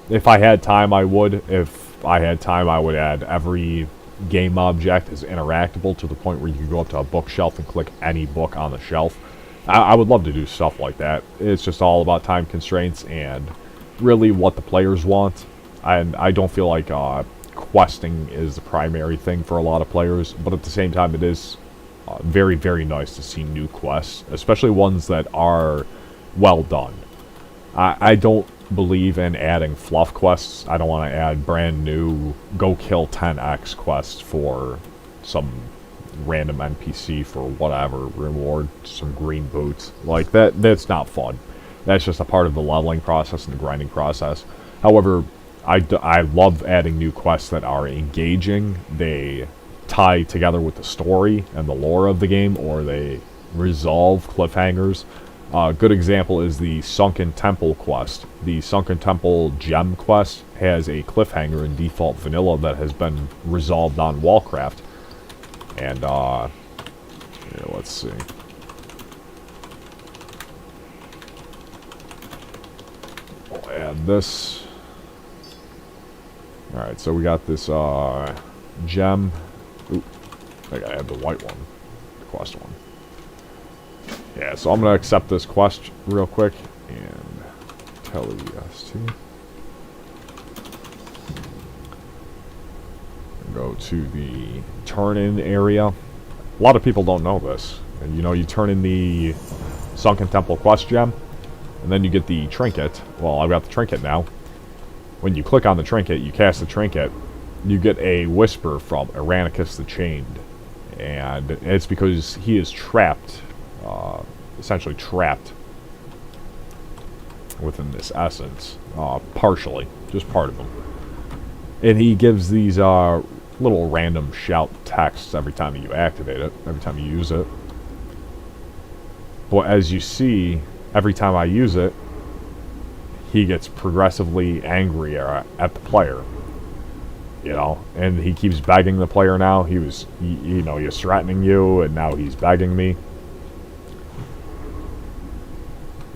If I had time, I would. If I had time, I would add every game object as interactable to the point where you could go up to a bookshelf and click any book on the shelf. I would love to do stuff like that. It's just all about time constraints and really what the players want. And I don't feel like questing is the primary thing for a lot of players, but at the same time it is very, very nice to see new quests, especially ones that are well done. I don't believe in adding fluff quests. I don't want to add brand new go kill 10x quests for some random NPC for whatever reward, some green boots. Like that's not fun. That's just a part of the leveling process and the grinding process. However, I love adding new quests that are engaging. They tie together with the story and the lore of the game, or they resolve cliffhangers. A good example is the Sunken Temple quest. The Sunken Temple gem quest has a cliffhanger in default vanilla that has been resolved on Warcraft. And, yeah, let's see. We'll add this. Alright, so we got this, gem. Oop, I gotta add the white one. The quest one. Yeah, so I'm gonna accept this quest real quick. And Kelly ST. Go to the turn-in area. A lot of people don't know this. And, you know, you turn in the Sunken Temple quest gem, and then you get the trinket. Well, I've got the trinket now. When you click on the trinket, you cast the trinket, you get a whisper from Irenicus the Chained. And it's because he is trapped, essentially trapped within this essence, partially, just part of him. And he gives these little random shout texts every time you activate it, every time you use it. But as you see, every time I use it, he gets progressively angrier at the player. You know, and he keeps begging the player now. He was threatening you, and now he's begging me.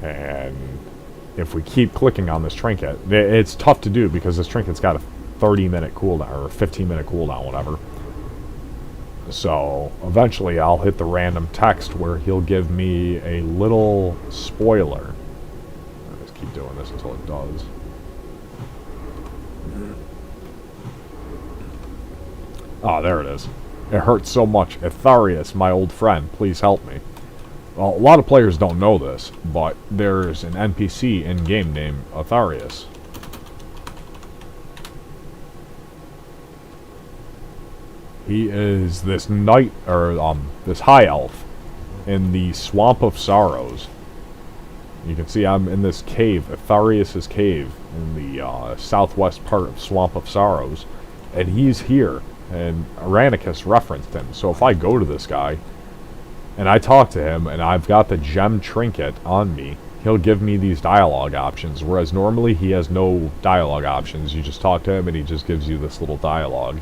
And if we keep clicking on this trinket, it's tough to do because this trinket's got a 30-minute cooldown, or a 15-minute cooldown, whatever. So, eventually I'll hit the random text where he'll give me a little spoiler. I'll just keep doing this until it does. Oh, there it is. It hurts so much. Etharius, my old friend, please help me. Well, a lot of players don't know this, but there's an NPC in-game named Etharius. He is this knight, or this high elf in the Swamp of Sorrows. You can see I'm in this cave, Etharius' cave, in the southwest part of Swamp of Sorrows, and he's here. And Irenicus referenced him. So if I go to this guy, and I talk to him, and I've got the gem trinket on me, he'll give me these dialogue options, whereas normally he has no dialogue options. You just talk to him, and he just gives you this little dialogue.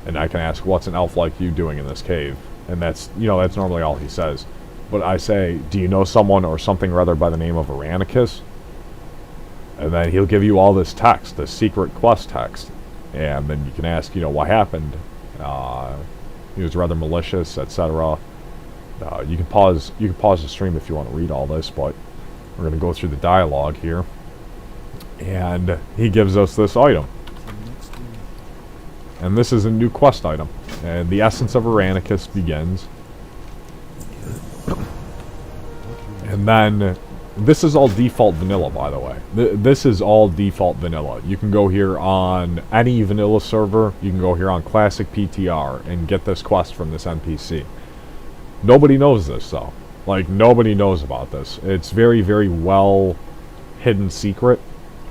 And I can ask, what's an elf like you doing in this cave? And that's normally all he says. But I say, do you know someone or something rather by the name of Irenicus? And then he'll give you all this text, this secret quest text. And then you can ask, what happened? He was rather malicious, etc. You can pause the stream if you want to read all this, but we're going to go through the dialogue here. And he gives us this item. And this is a new quest item. And the essence of Irenicus begins. And then, this is all default vanilla, by the way. This is all default vanilla. You can go here on any vanilla server. You can go here on Classic PTR and get this quest from this NPC. Nobody knows this, though. Like, nobody knows about this. It's very, very well hidden secret.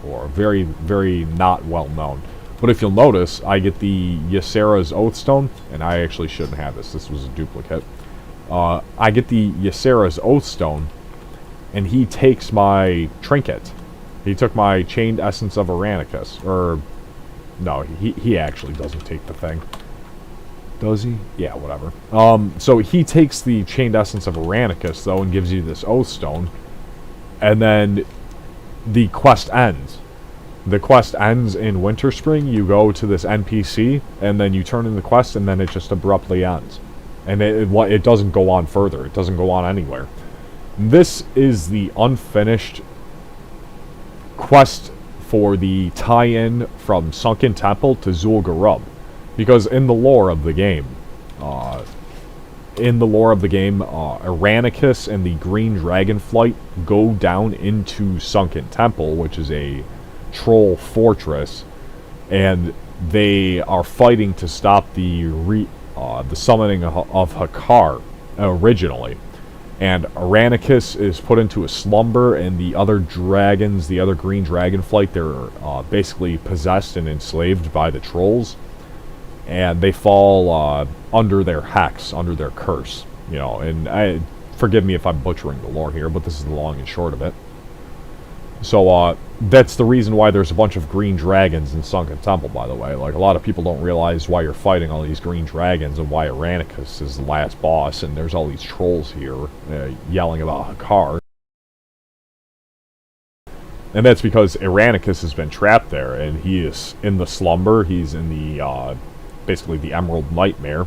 Or very, very not well known. But if you'll notice, I get the Ysera's Oathstone. And I actually shouldn't have this. This was a duplicate. I get the Ysera's Oathstone. And he takes my trinket. He took my Chained Essence of Irenicus. Or, no, he actually doesn't take the thing. Does he? Yeah, whatever. So he takes the Chained Essence of Irenicus, though, and gives you this Oathstone. And then the quest ends. The quest ends in Winterspring. You go to this NPC, and then you turn in the quest, and then it just abruptly ends. And it doesn't go on further. It doesn't go on anywhere. This is the unfinished quest for the tie-in from Sunken Temple to Zul'Gurub. Because in the lore of the game, Irenicus and the Green Dragonflight go down into Sunken Temple, which is a troll fortress, and they are fighting to stop the summoning of Hakar originally. And Irenicus is put into a slumber, and the other dragons, the other Green Dragonflight, they're basically possessed and enslaved by the trolls. And they fall under their hex, under their curse. And forgive me if I'm butchering the lore here, but this is the long and short of it. So, that's the reason why there's a bunch of green dragons in Sunken Temple, by the way. Like, a lot of people don't realize why you're fighting all these green dragons and why Irenicus is the last boss, and there's all these trolls here yelling about Hakar. And that's because Irenicus has been trapped there, and he is in the slumber. He's in the, basically the Emerald Nightmare.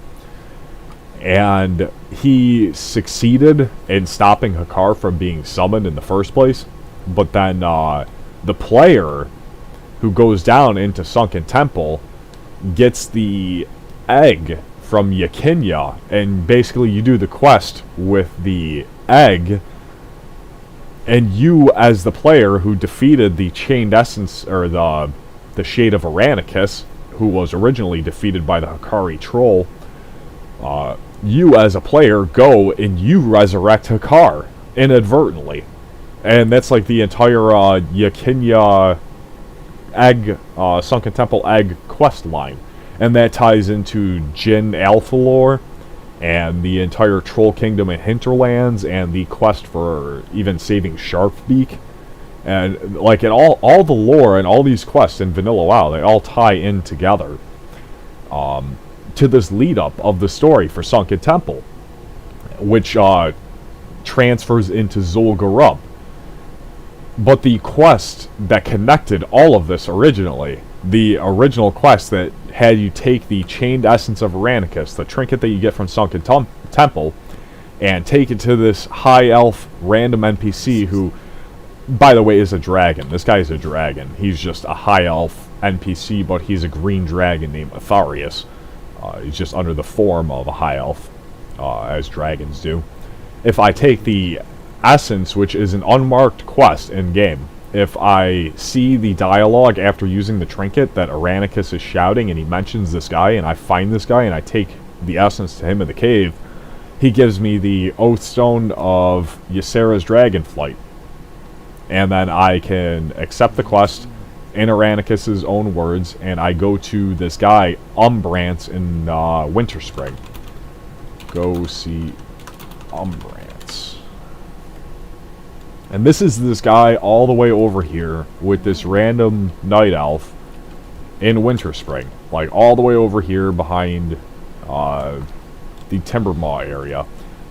And he succeeded in stopping Hakar from being summoned in the first place. But then, the player who goes down into Sunken Temple gets the egg from Yakinya, and basically you do the quest with the egg, and you, as the player who defeated the Chained Essence, or the Shade of Irenicus, who was originally defeated by the Hakari Troll, you as a player go and you resurrect Hakar inadvertently. And that's like the entire Yakinya Egg, Sunken Temple Egg quest line. And that ties into Jin Alpha lore, and the entire Troll Kingdom and Hinterlands, and the quest for even saving Sharpbeak. And like in all the lore and all these quests in Vanilla WoW, they all tie in together to this lead up of the story for Sunken Temple, which transfers into Zul'Gurub. But the quest that connected all of this originally, the original quest that had you take the Chained Essence of Aranicus, the trinket that you get from Sunken Temple, and take it to this high elf random NPC who, by the way, is a dragon. This guy is a dragon. He's just a high elf NPC, but he's a green dragon named Atharius. He's just under the form of a high elf, as dragons do. If I take the Essence, which is an unmarked quest in-game, if I see the dialogue after using the trinket that Aranicus is shouting and he mentions this guy, and I find this guy and I take the Essence to him in the cave, he gives me the Oathstone of Ysera's Dragonflight. And then I can accept the quest in Aranicus' own words, and I go to this guy, Umbrance, in Winterspring. Go see Umbrance. And this is this guy all the way over here with this random night elf in Winterspring. Like, all the way over here behind the Timbermaw area.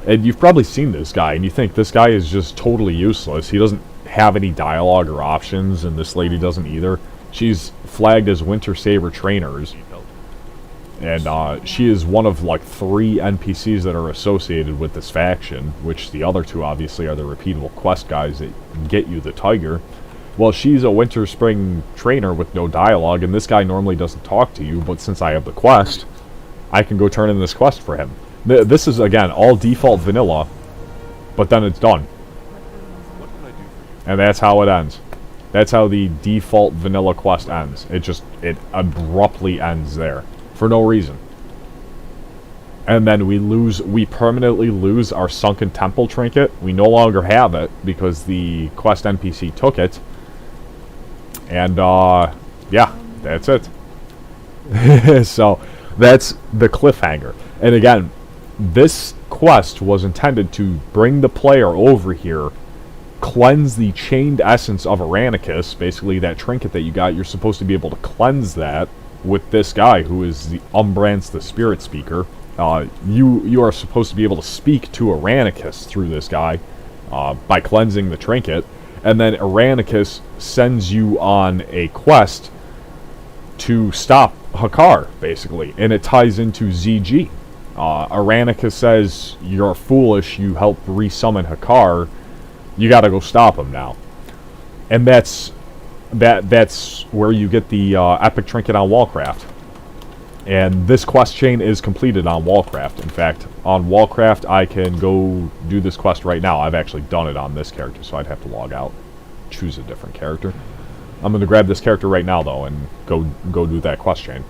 And you've probably seen this guy, and you think this guy is just totally useless. He doesn't have any dialogue or options, and this lady doesn't either. She's flagged as Winter Saber Trainers. And she is one of like 3 NPCs that are associated with this faction, which the other 2 obviously are the repeatable quest guys that get you the tiger. Well, she's a Winterspring trainer with no dialogue, and this guy normally doesn't talk to you, but since I have the quest, I can go turn in this quest for him. This is, again, all default vanilla, but then it's done. And that's how it ends. That's how the default vanilla quest ends. It abruptly ends there. For no reason. And then we permanently lose our Sunken Temple trinket. We no longer have it because the quest NPC took it. And, yeah, that's it. So, that's the cliffhanger. And again, this quest was intended to bring the player over here, cleanse the Chained Essence of Aranicus, basically that trinket that you got. You're supposed to be able to cleanse that with this guy who is the Umbrance, the Spirit Speaker. You are supposed to be able to speak to Aranicus through this guy by cleansing the trinket, and then Aranicus sends you on a quest to stop Hakar, basically, and it ties into ZG. Aranicus says, "You're foolish, you helped resummon Hakar, you gotta go stop him now." And that's where you get the epic trinket on Wallcraft. And this quest chain is completed on Wallcraft. In fact, on Wallcraft, I can go do this quest right now. I've actually done it on this character, so I'd have to log out, choose a different character. I'm going to grab this character right now, though, and go do that quest chain.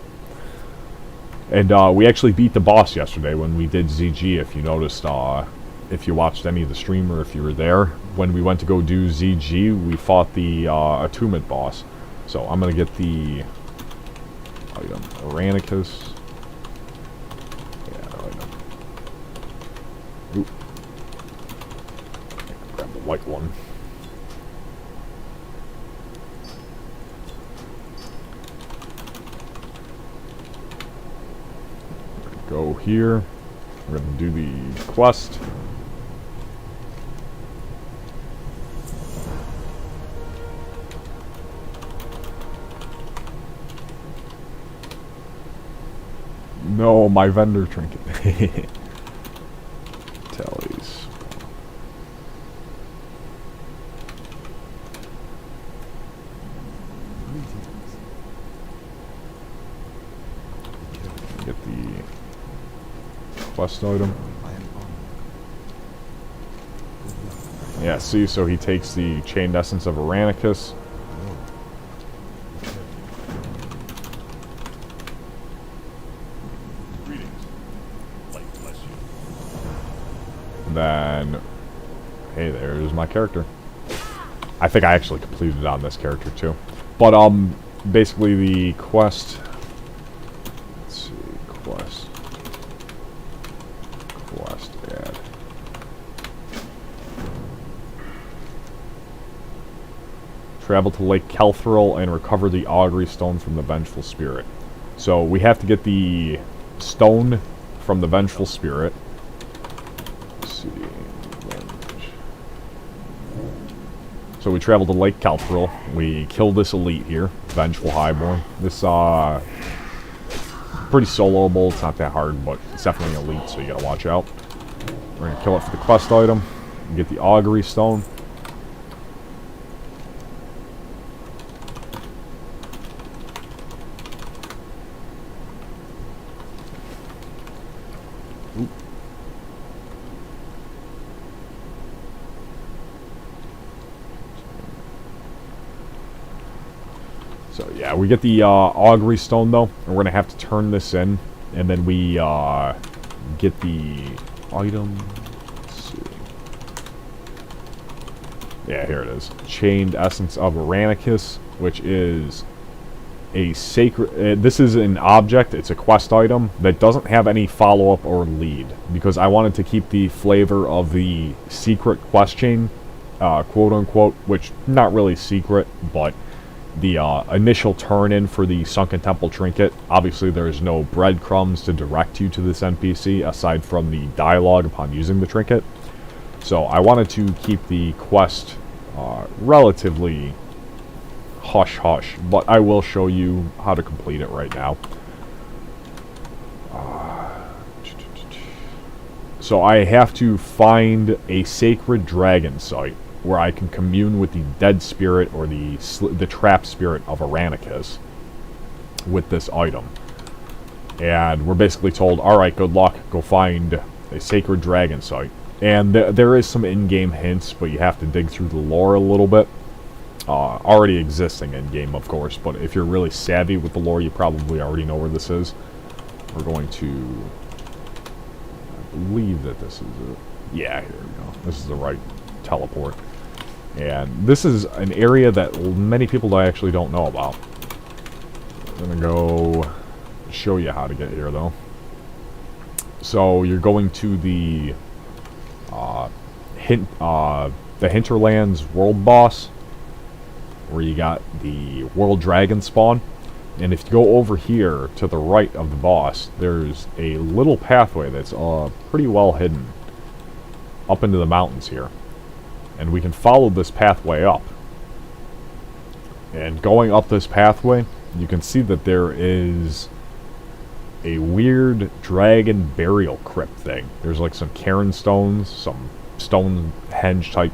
And we actually beat the boss yesterday when we did ZG, if you noticed, if you watched any of the stream or if you were there. When we went to go do ZG, we fought the attunement boss. So I'm going to get the item, Aranicus. Yeah, item. Oop. Grab the white one. Go here. We're going to do the quest. No, my vendor trinket. Tallies. Get the quest item. Yeah, see, so he takes the Chained Essence of Aranicus. then, hey, there's my character. I think I actually completed on this character too. But basically the quest. Let's see, quest add. Travel to Lake Kelthril and recover the Augury Stone from the Vengeful Spirit. So we have to get the stone from the Vengeful Spirit. Let's see. So we travel to Lake Kelthril. We kill this elite here, Vengeful Highborn. This pretty soloable. It's not that hard, but it's definitely elite, so you gotta watch out. We're gonna kill it for the quest item. Get the Augury Stone. So yeah, we get the Augury Stone though, and we're gonna have to turn this in, and then we get the item. Let's see. Yeah, here it is. Chained Essence of Aranicus, which is a sacred. This is an object. It's a quest item that doesn't have any follow-up or lead, because I wanted to keep the flavor of the secret quest chain, quote unquote, which not really secret, but the initial turn-in for the Sunken Temple Trinket. Obviously, there's no breadcrumbs to direct you to this NPC, aside from the dialogue upon using the trinket. So I wanted to keep the quest relatively hush-hush, but I will show you how to complete it right now. So I have to find a sacred dragon site where I can commune with the dead spirit or the trapped spirit of Aranicus with this item. And we're basically told, alright, good luck, go find a sacred dragon site. And there is some in-game hints, but you have to dig through the lore a little bit. Already existing in-game, of course, but if you're really savvy with the lore, you probably already know where this is. We're going to... I believe that this is it. Yeah, here we go. This is the right teleport. And this is an area that many people actually don't know about. I'm going to go show you how to get here, though. So you're going to the Hinterlands World Boss, where you got the World Dragon spawn. And if you go over here to the right of the boss, there's a little pathway that's pretty well hidden up into the mountains here. And we can follow this pathway up. And going up this pathway, you can see that there is a weird dragon burial crypt thing. There's like some cairn stones, some Stonehenge type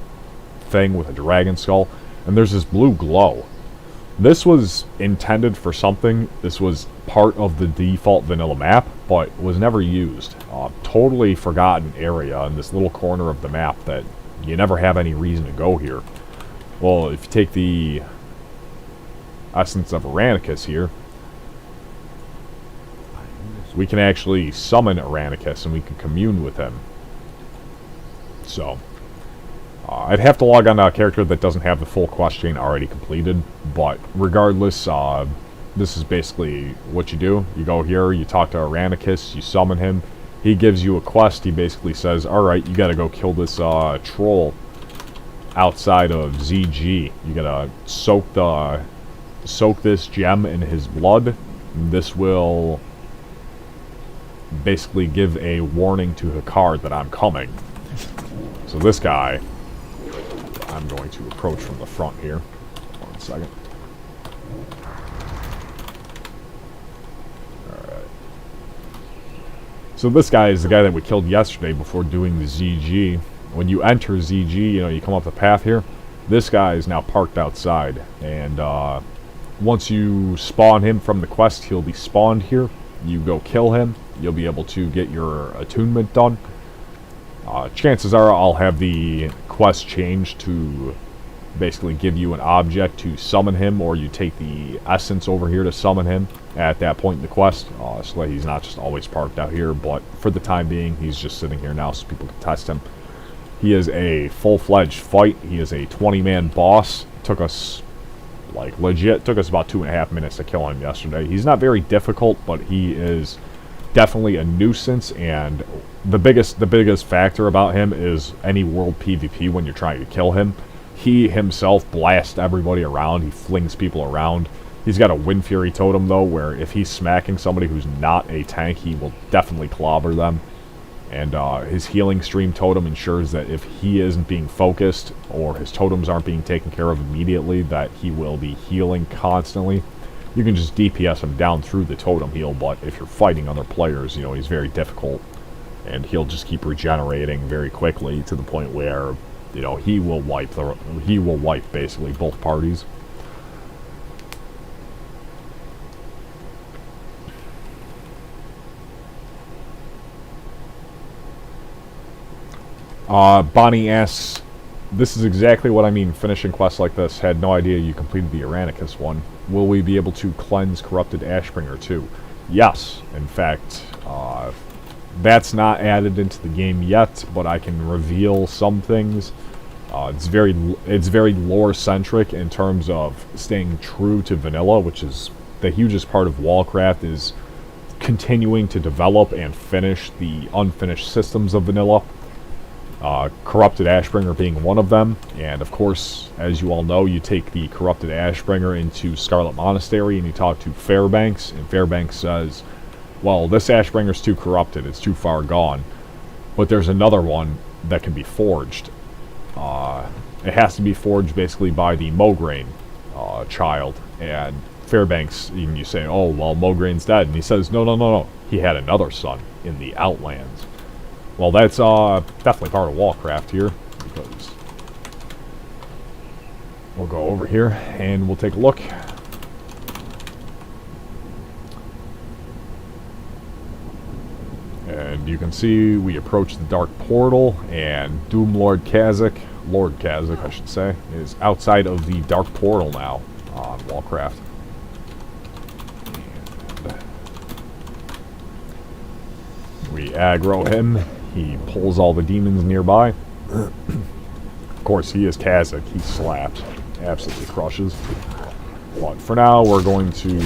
thing with a dragon skull, and there's this blue glow. This was intended for something. This was part of the default vanilla map, but was never used. Totally forgotten area in this little corner of the map that you never have any reason to go here. Well, if you take the Essence of Aranicus here, we can actually summon Aranicus and we can commune with him. So, I'd have to log on to a character that doesn't have the full quest chain already completed, but regardless, this is basically what you do. You go here, you talk to Aranicus, you summon him, he gives you a quest. He basically says, alright, you gotta go kill this troll outside of ZG. You gotta soak this gem in his blood. This will basically give a warning to Hikard that I'm coming. So this guy, I'm going to approach from the front here. 1 second. Alright. So this guy is the guy that we killed yesterday before doing the ZG. When you enter ZG, you know, you come up the path here. This guy is now parked outside. And once you spawn him from the quest, he'll be spawned here. You go kill him. You'll be able to get your attunement done. Chances are I'll have the quest changed to basically give you an object to summon him, or you take the essence over here to summon him at that point in the quest, so that he's not just always parked out here. But for the time being, he's just sitting here now so people can test him. He is a full-fledged fight. He is a 20-man boss. Took us, like, legit, took us about 2.5 minutes to kill him yesterday. He's not very difficult, but he is definitely a nuisance, and the biggest factor about him is any world PvP when you're trying to kill him. He himself blasts everybody around. He flings people around. He's got a Wind Fury totem, though, where if he's smacking somebody who's not a tank, he will definitely clobber them. And his healing stream totem ensures that if he isn't being focused or his totems aren't being taken care of immediately, that he will be healing constantly. You can just DPS him down through the totem heal, but if you're fighting other players, you know, he's very difficult. And he'll just keep regenerating very quickly to the point where, you know, he will wipe basically both parties. Bonnie asks, this is exactly what I mean finishing quests like this. Had no idea you completed the Iranicus one. Will we be able to cleanse Corrupted Ashbringer too? Yes. In fact, that's not added into the game yet, but I can reveal some things. It's very lore-centric in terms of staying true to vanilla, which is the hugest part of Warcraft, is continuing to develop and finish the unfinished systems of vanilla. Corrupted Ashbringer being one of them, and of course, as you all know, you take the Corrupted Ashbringer into Scarlet Monastery and you talk to Fairbanks, and Fairbanks says, well, this Ashbringer's too corrupted, it's too far gone, but there's another one that can be forged. It has to be forged basically by the Mograine child, and Fairbanks, and you say, oh, well, Mograine's dead, and he says, no, he had another son in the Outlands. Well, that's definitely part of Warcraft here, because we'll go over here and we'll take a look. And you can see we approach the Dark Portal, and Doomlord Khazak, Lord Khazak I should say, is outside of the Dark Portal now on Warcraft. We aggro him. He pulls all the demons nearby. Of course, he is Khazak. He slaps. Absolutely crushes. But for now, we're going to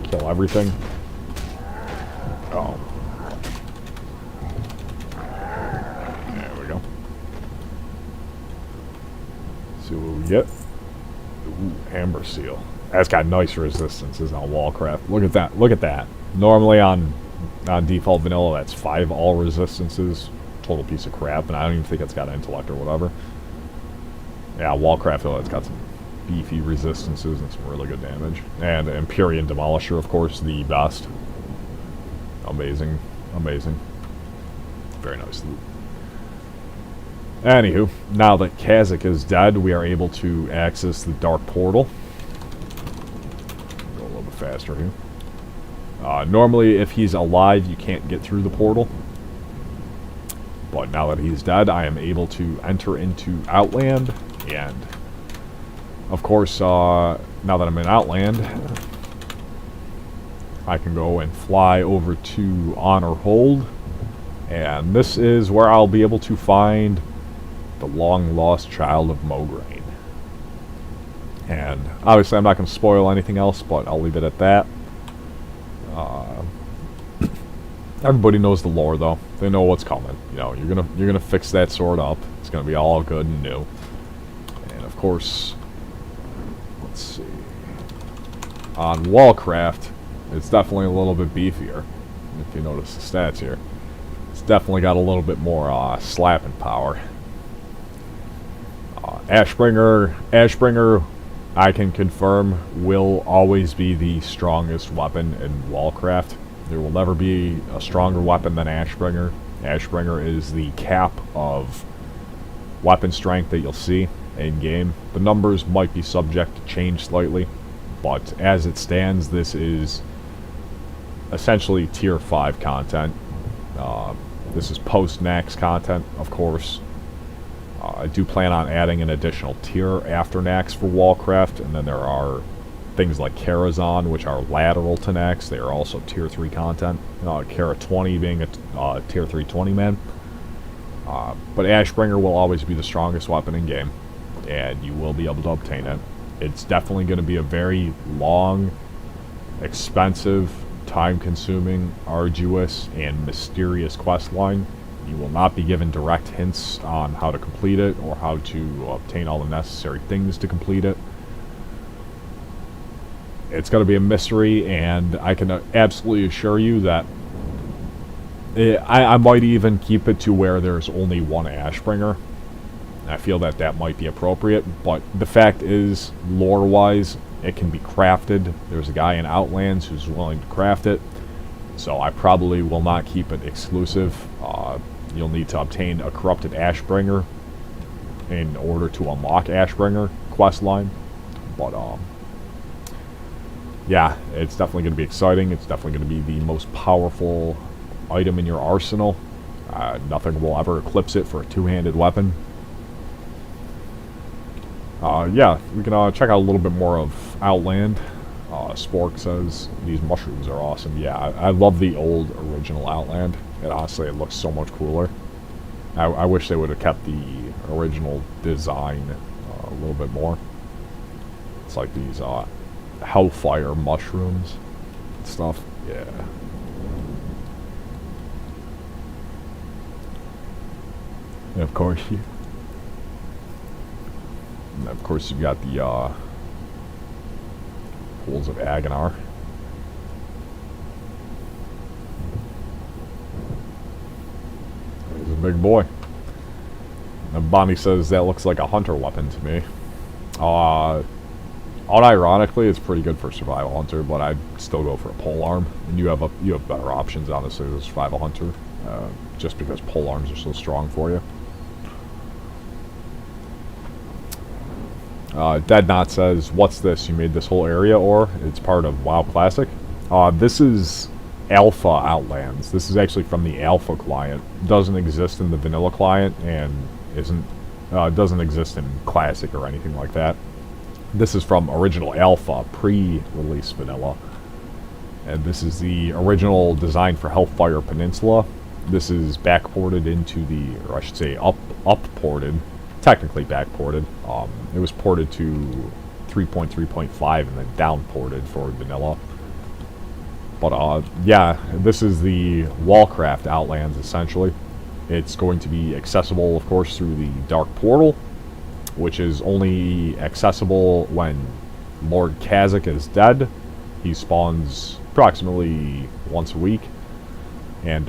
kill everything. Oh. There we go. See what we get. Ooh, Amber Seal. That's got nice resistances on Warcraft. Look at that. Look at that. Normally on default vanilla, that's 5 all resistances. Total piece of crap, and I don't even think it's got an intellect or whatever. Yeah, Warcraft, though, it's got some beefy resistances and some really good damage. And Empyrean Demolisher, of course, the best. Amazing. Amazing. Very nice loot. Anywho, now that Khazak is dead, we are able to access the Dark Portal. Go a little bit faster here. Normally, if he's alive, you can't get through the portal. But now that he's dead, I am able to enter into Outland. And, of course, now that I'm in Outland, I can go and fly over to Honor Hold. And this is where I'll be able to find the long-lost child of Mograine. And, obviously, I'm not going to spoil anything else, but I'll leave it at that. Everybody knows the lore, though. They know what's coming. You know, you're gonna fix that sword up. It's gonna be all good and new. And of course, let's see. On Warcraft, it's definitely a little bit beefier. If you notice the stats here, it's definitely got a little bit more slapping power. Ashbringer, I can confirm, will always be the strongest weapon in Warcraft. There will never be a stronger weapon than Ashbringer. Ashbringer is the cap of weapon strength that you'll see in-game. The numbers might be subject to change slightly, but as it stands, this is essentially Tier 5 content. This is post-Naxx content, of course. I do plan on adding an additional tier after Naxx for Warcraft, and then there are things like Karazhan, which are lateral to Naxx. They are also Tier 3 content. Kara 20 being a Tier 3 20-man. But Ashbringer will always be the strongest weapon in game, and you will be able to obtain it. It's definitely going to be a very long, expensive, time-consuming, arduous, and mysterious quest line. You will not be given direct hints on how to complete it or how to obtain all the necessary things to complete it. It's going to be a mystery, and I can absolutely assure you that I might even keep it to where there's only one Ashbringer. I feel that that might be appropriate, but the fact is, lore-wise, it can be crafted. There's a guy in Outlands who's willing to craft it, so I probably will not keep it exclusive. You'll need to obtain a Corrupted Ashbringer in order to unlock Ashbringer questline, but yeah, it's definitely going to be exciting. It's definitely going to be the most powerful item in your arsenal. Nothing will ever eclipse it for a two-handed weapon. Yeah, we can check out a little bit more of Outland. Spork says, these mushrooms are awesome. Yeah, I love the old original Outland. And honestly, it looks so much cooler. I wish they would have kept the original design a little bit more. It's like these hellfire mushrooms and stuff. Yeah. And of course, you've got the Pools of Agonar. He's a big boy. And Bonnie says that looks like a hunter weapon to me. Unironically, it's pretty good for survival hunter, but I'd still go for a polearm. And you have better options, honestly, as a survival hunter, just because polearms are so strong for you. Dead Knot says, "What's this? You made this whole area, or it's part of WoW Classic?" This is Alpha Outlands. This is actually from the Alpha client. Doesn't exist in the Vanilla client, and doesn't exist in Classic or anything like that. This is from original Alpha, pre-release Vanilla, and this is the original design for Hellfire Peninsula. This is backported into the, or I should say, upported. Technically backported. It was ported to 3.3.5 and then downported for Vanilla. But yeah, this is the Wallcraft Outlands, essentially. It's going to be accessible, of course, through the Dark Portal, which is only accessible when Lord Khazak is dead. He spawns approximately once a week. And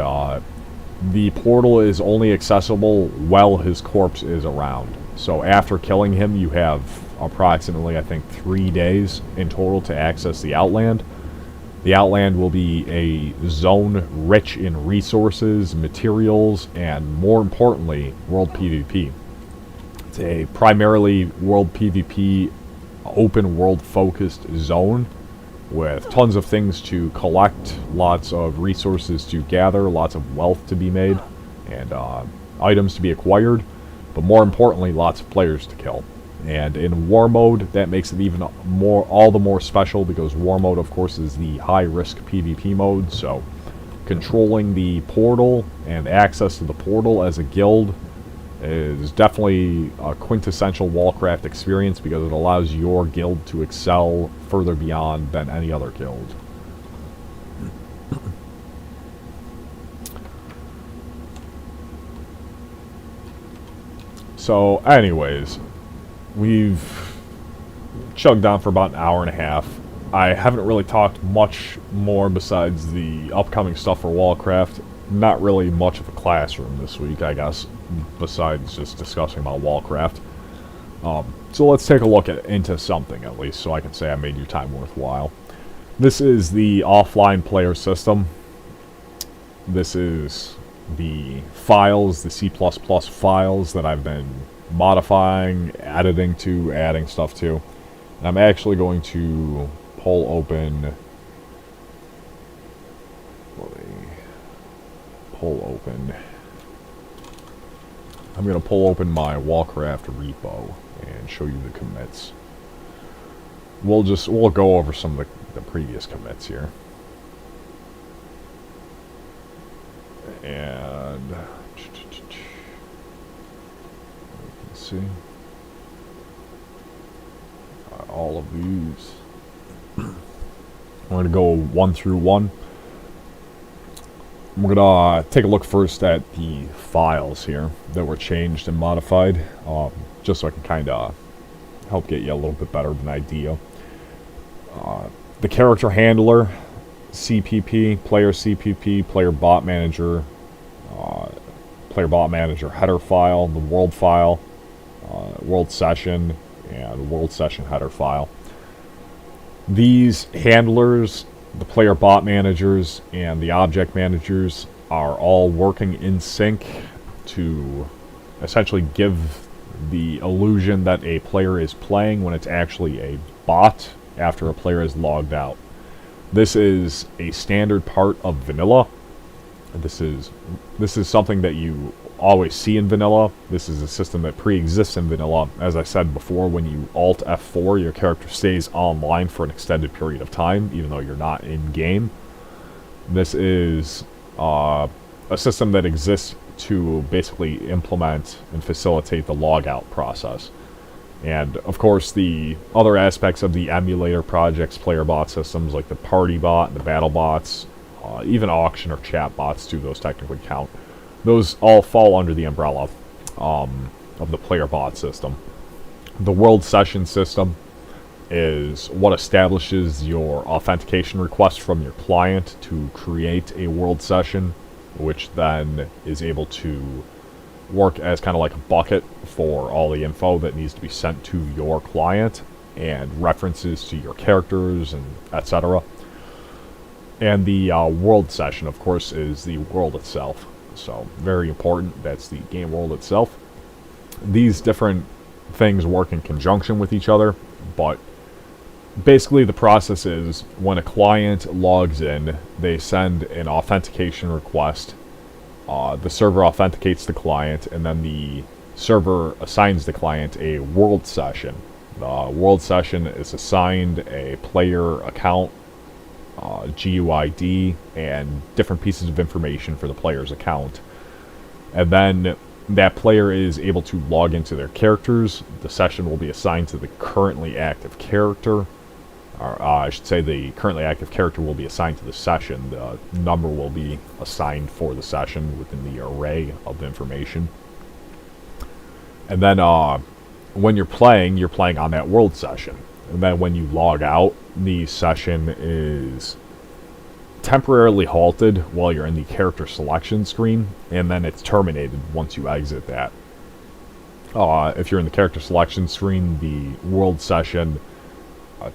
the portal is only accessible while his corpse is around. So after killing him, you have approximately, I think, 3 days in total to access the Outland. The Outland will be a zone rich in resources, materials, and more importantly, world PvP. It's a primarily world PvP, open world focused zone with tons of things to collect, lots of resources to gather, lots of wealth to be made, and items to be acquired, but more importantly, lots of players to kill. And in War Mode, that makes it even all the more special, because War Mode, of course, is the high-risk PvP mode, so controlling the portal and access to the portal as a guild is definitely a quintessential Wallcraft experience, because it allows your guild to excel further beyond than any other guild. So, anyways, we've chugged on for about an hour and a half. I haven't really talked much more besides the upcoming stuff for Wallcraft. Not really much of a classroom this week, I guess, besides just discussing about Wallcraft. So let's take a look into something, at least, so I can say I made your time worthwhile. This is the offline player system. This is the files, the C++ files that I've been modifying, editing to, adding stuff to. And I'm actually going to pull open... I'm going to pull open my Wallcraft repo and show you the commits. We'll go over some of the previous commits here. And see. All of these. I'm going to go 1 through 1. We're going to take a look first at the files here that were changed and modified, just so I can kind of help get you a little bit better of an idea. The character handler, CPP, player bot manager header file, the world session, and world session header file. These handlers, the player bot managers, and the object managers are all working in sync to essentially give the illusion that a player is playing when it's actually a bot after a player is logged out. This is a standard part of vanilla. This is something that you always see in vanilla. This is a system that pre-exists in vanilla. As I said before, when you Alt F4, your character stays online for an extended period of time, even though you're not in-game. This is a system that exists to basically implement and facilitate the logout process. And, of course, the other aspects of the emulator project's player bot systems, like the party bot and the battle bots, even auction or chat bots too, those technically count. Those all fall under the umbrella of the player bot system. The world session system is what establishes your authentication request from your client to create a world session, which then is able to work as kind of like a bucket for all the info that needs to be sent to your client and references to your characters and etc. And the world session, of course, is the world itself. So, very important. That's the game world itself. These different things work in conjunction with each other, but basically the process is when a client logs in, they send an authentication request. The server authenticates the client, and then the server assigns the client a world session. The world session is assigned a player account, GUID, and different pieces of information for the player's account. And then that player is able to log into their characters. The session will be assigned to the currently active character. Or, I should say the currently active character will be assigned to the session. The number will be assigned for the session within the array of information. And then when you're playing on that world session. And then when you log out, the session is temporarily halted while you're in the character selection screen, and then it's terminated once you exit that. If you're in the character selection screen, the world session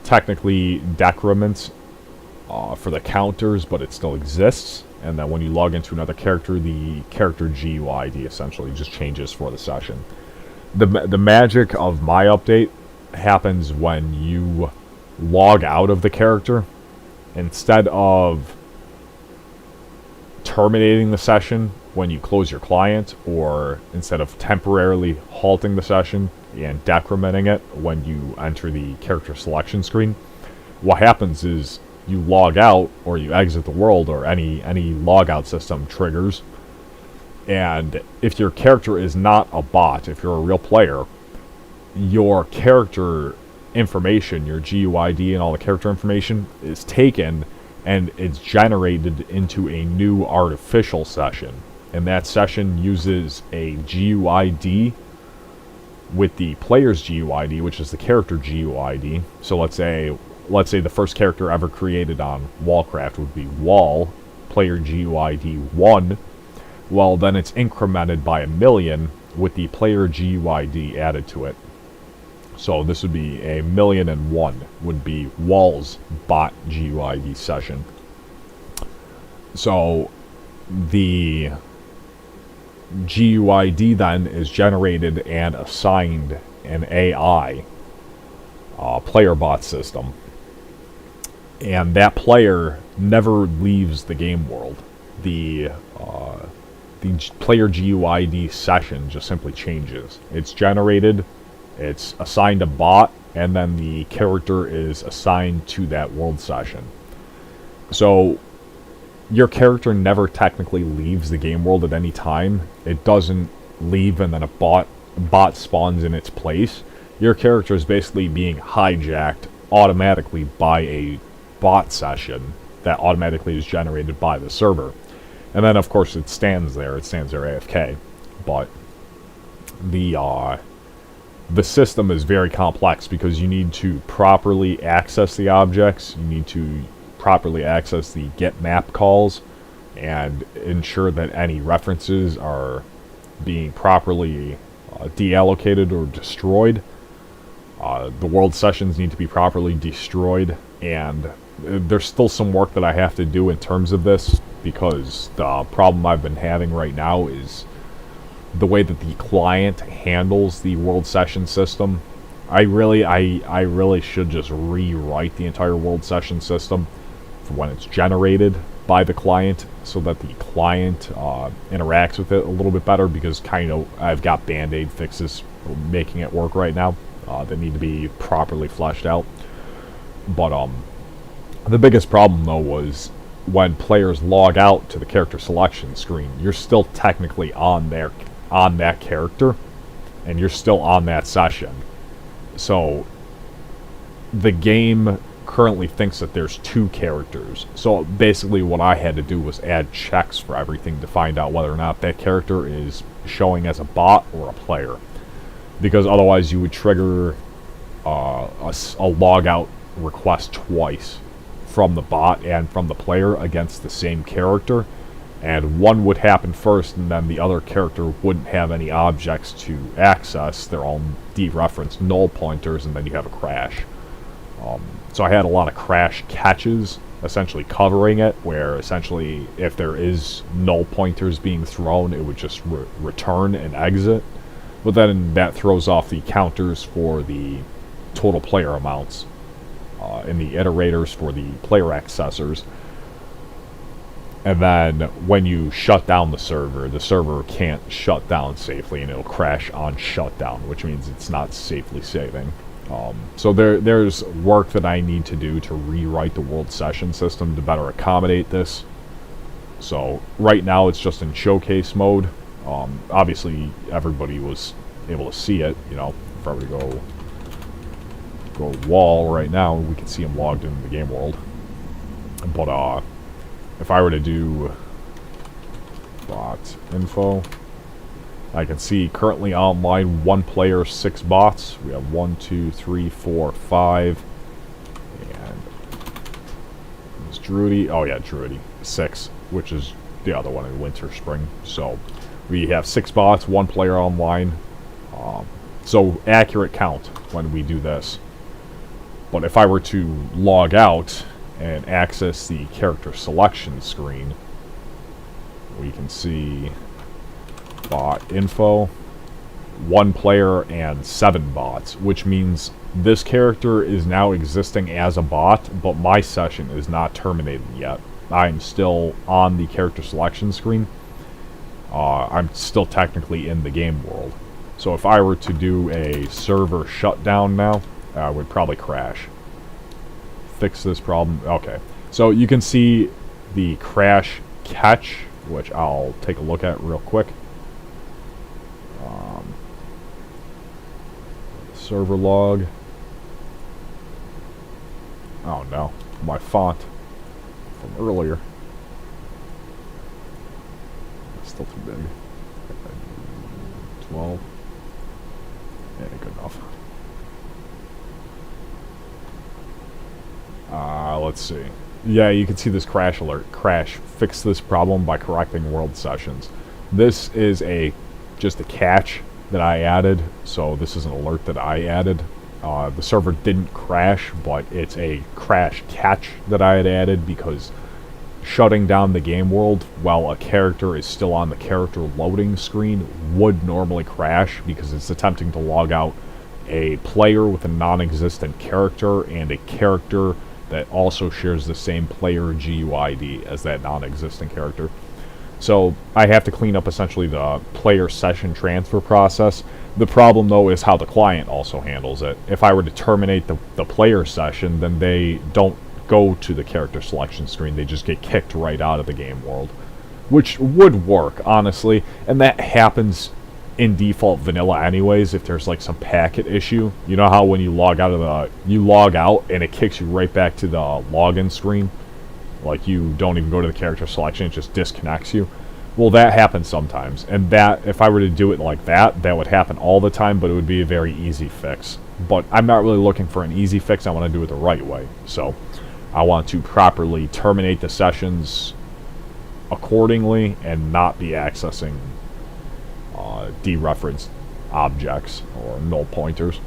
technically decrements for the counters, but it still exists. And then when you log into another character, the character GUID essentially just changes for the session. The magic of my update happens when you log out of the character. Instead of terminating the session when you close your client, or instead of temporarily halting the session and decrementing it when you enter the character selection screen, what happens is you log out or you exit the world, or any logout system triggers. And if your character is not a bot, if you're a real player, your character information, your GUID and all the character information is taken and it's generated into a new artificial session. And that session uses a GUID with the player's GUID, which is the character GUID. So let's say the first character ever created on Wallcraft would be Wall, player GUID 1. Well, then it's incremented by 1,000,000 with the player GUID added to it. So this would be 1,000,001 would be Wall's bot GUID session. So the GUID then is generated and assigned an AI player bot system. And that player never leaves the game world. The player GUID session just simply changes. It's generated, it's assigned a bot, and then the character is assigned to that world session. So your character never technically leaves the game world at any time. It doesn't leave and then a bot bot spawns in its place, your character is basically being hijacked automatically by a bot session that automatically is generated by the server. And then, of course, it stands there AFK. But the system is very complex because you need to properly access the objects, you need to properly access the get map calls, and ensure that any references are being properly deallocated or destroyed. The world sessions need to be properly destroyed, and there's still some work that I have to do in terms of this, because the problem I've been having right now is the way that the client handles the world session system. I really should just rewrite the entire world session system for when it's generated by the client, so that the client interacts with it a little bit better, because kind of I've got band-aid fixes making it work right now that need to be properly fleshed out. But the biggest problem though was when players log out to the character selection screen, you're still technically on that character, and you're still on that session. So the game currently thinks that there's two characters. So basically what I had to do was add checks for everything to find out whether or not that character is showing as a bot or a player. Because otherwise you would trigger a logout request twice from the bot and from the player against the same character. And one would happen first, and then the other character wouldn't have any objects to access. They're all dereferenced null pointers, and then you have a crash. So I had a lot of crash catches, essentially covering it, where essentially if there is null pointers being thrown, it would just return and exit. But then that throws off the counters for the total player amounts and the iterators for the player accessors. And then when you shut down the server can't shut down safely, and it'll crash on shutdown, which means it's not safely saving. So there's work that I need to do to rewrite the world session system to better accommodate this. So right now it's just in showcase mode. Obviously everybody was able to see it. You know, if I were to go wall right now, we can see him logged into the game world. But if I were to do bot info, I can see currently online 1 player, 6 bots. We have 1, 2, 3, 4, 5. And there's Druidy. Oh yeah, Druidy. 6, which is the other one in Winter Spring. So we have 6 bots, 1 player online. So accurate count when we do this. But if I were to log out and access the character selection screen, we can see bot info, 1 player and 7 bots, which means this character is now existing as a bot, but my session is not terminated yet. I'm still on the character selection screen. I'm still technically in the game world. So if I were to do a server shutdown now, I would probably crash. Fix this problem. Okay, so you can see the crash catch, which I'll take a look at real quick. Server log. Oh no, my font from earlier. It's still too big. 12. Yeah, good enough. Let's see. Yeah, you can see this crash alert. Crash. Fix this problem by correcting world sessions. This is just a catch that I added, so this is an alert that I added. The server didn't crash, but it's a crash catch that I had added because shutting down the game world while a character is still on the character loading screen would normally crash because it's attempting to log out a player with a non-existent character and a character that also shares the same player GUID as that non-existent character. So I have to clean up essentially the player session transfer process. The problem though is how the client also handles it. If I were to terminate the player session, then they don't go to the character selection screen, they just get kicked right out of the game world, which would work honestly, and that happens in default vanilla anyways if there's like some packet issue. You know how when you log out of you log out and it kicks you right back to the login screen? Like you don't even go to the character selection, it just disconnects you. Well, that happens sometimes, and that, if I were to do it like that, that would happen all the time, but it would be a very easy fix. But I'm not really looking for an easy fix, I want to do it the right way. So, I want to properly terminate the sessions accordingly, and not be accessing dereferenced objects, or null pointers.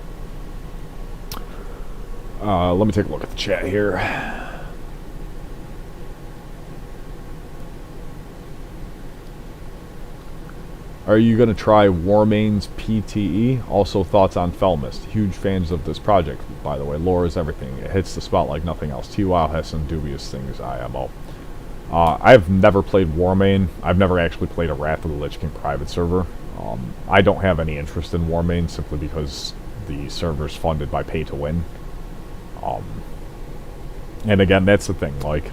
Let me take a look at the chat here. Are you going to try Warmane's PTE? Also, thoughts on Felmist. Huge fans of this project, by the way. Lore is everything. It hits the spot like nothing else. TWoW has some dubious things, IMO. I've never played Warmane. I've never actually played a Wrath of the Lich King private server. I don't have any interest in Warmane simply because the server's funded by pay-to-win. And again, that's the thing. Like,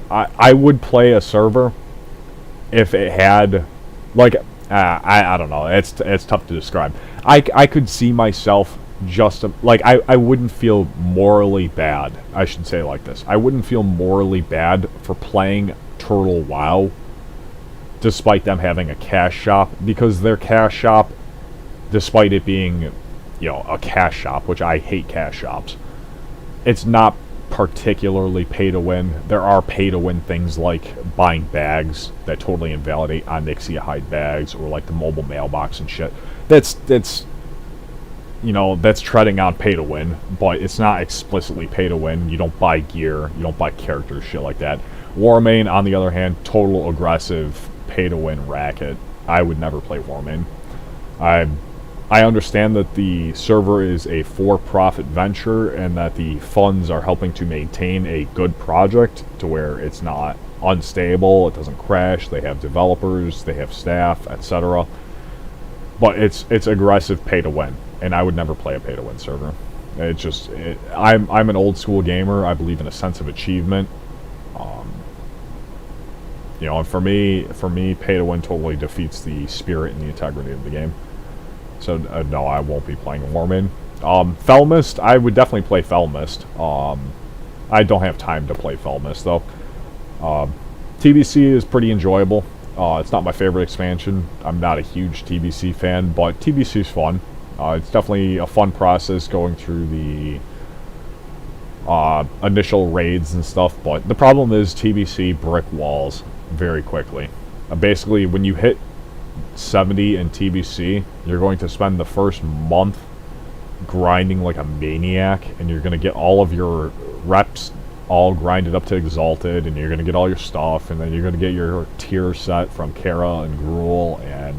I would play a server if it had... Like, I don't know. It's tough to describe. I could see myself just... like, I wouldn't feel morally bad. I should say it like this. I wouldn't feel morally bad for playing Turtle WoW, despite them having a cash shop. Because their cash shop, despite it being, you know, a cash shop, which I hate cash shops, it's not particularly pay-to-win. There are pay-to-win things like buying bags that totally invalidate Onyxia hide bags, or like the mobile mailbox and shit. That's you know, that's treading on pay-to-win, but it's not explicitly pay-to-win. You don't buy gear, you don't buy characters, shit like that. Warmane, on the other hand, total aggressive pay-to-win racket. I would never play Warmane. I understand that the server is a for-profit venture and that the funds are helping to maintain a good project to where it's not unstable, it doesn't crash, they have developers, they have staff, etc. But it's aggressive pay-to-win, and I would never play a pay-to-win server. It's just... I'm an old-school gamer, I believe in a sense of achievement. You know, and for me, pay-to-win totally defeats the spirit and the integrity of the game. So, no, I won't be playing Warmane. Felmist, I would definitely play Felmist. I don't have time to play Felmist, though. TBC is pretty enjoyable. It's not my favorite expansion. I'm not a huge TBC fan, but TBC is fun. It's definitely a fun process going through the initial raids and stuff, but the problem is TBC brick walls very quickly. Basically, when you hit 70 in TBC, you're going to spend the first month grinding like a maniac, and you're going to get all of your reps all grinded up to Exalted, and you're going to get all your stuff, and then you're going to get your tier set from Kara and Gruul, and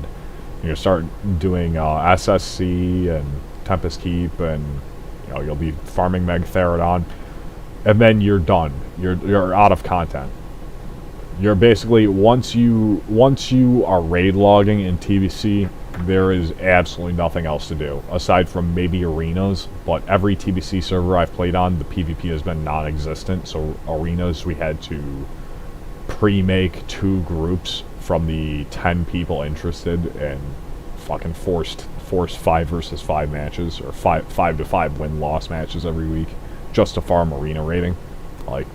you're going to start doing SSC and Tempest Keep, and you know, you'll be farming Megtherodon, and then you're done. You're out of content. You're basically, once you are raid logging in TBC, there is absolutely nothing else to do, aside from maybe arenas, but every TBC server I've played on, the PvP has been non-existent, so arenas, we had to pre-make 2 groups from the 10 people interested, and fucking forced 5 versus 5 matches, or 5 to 5 win-loss matches every week, just to farm arena rating. Like,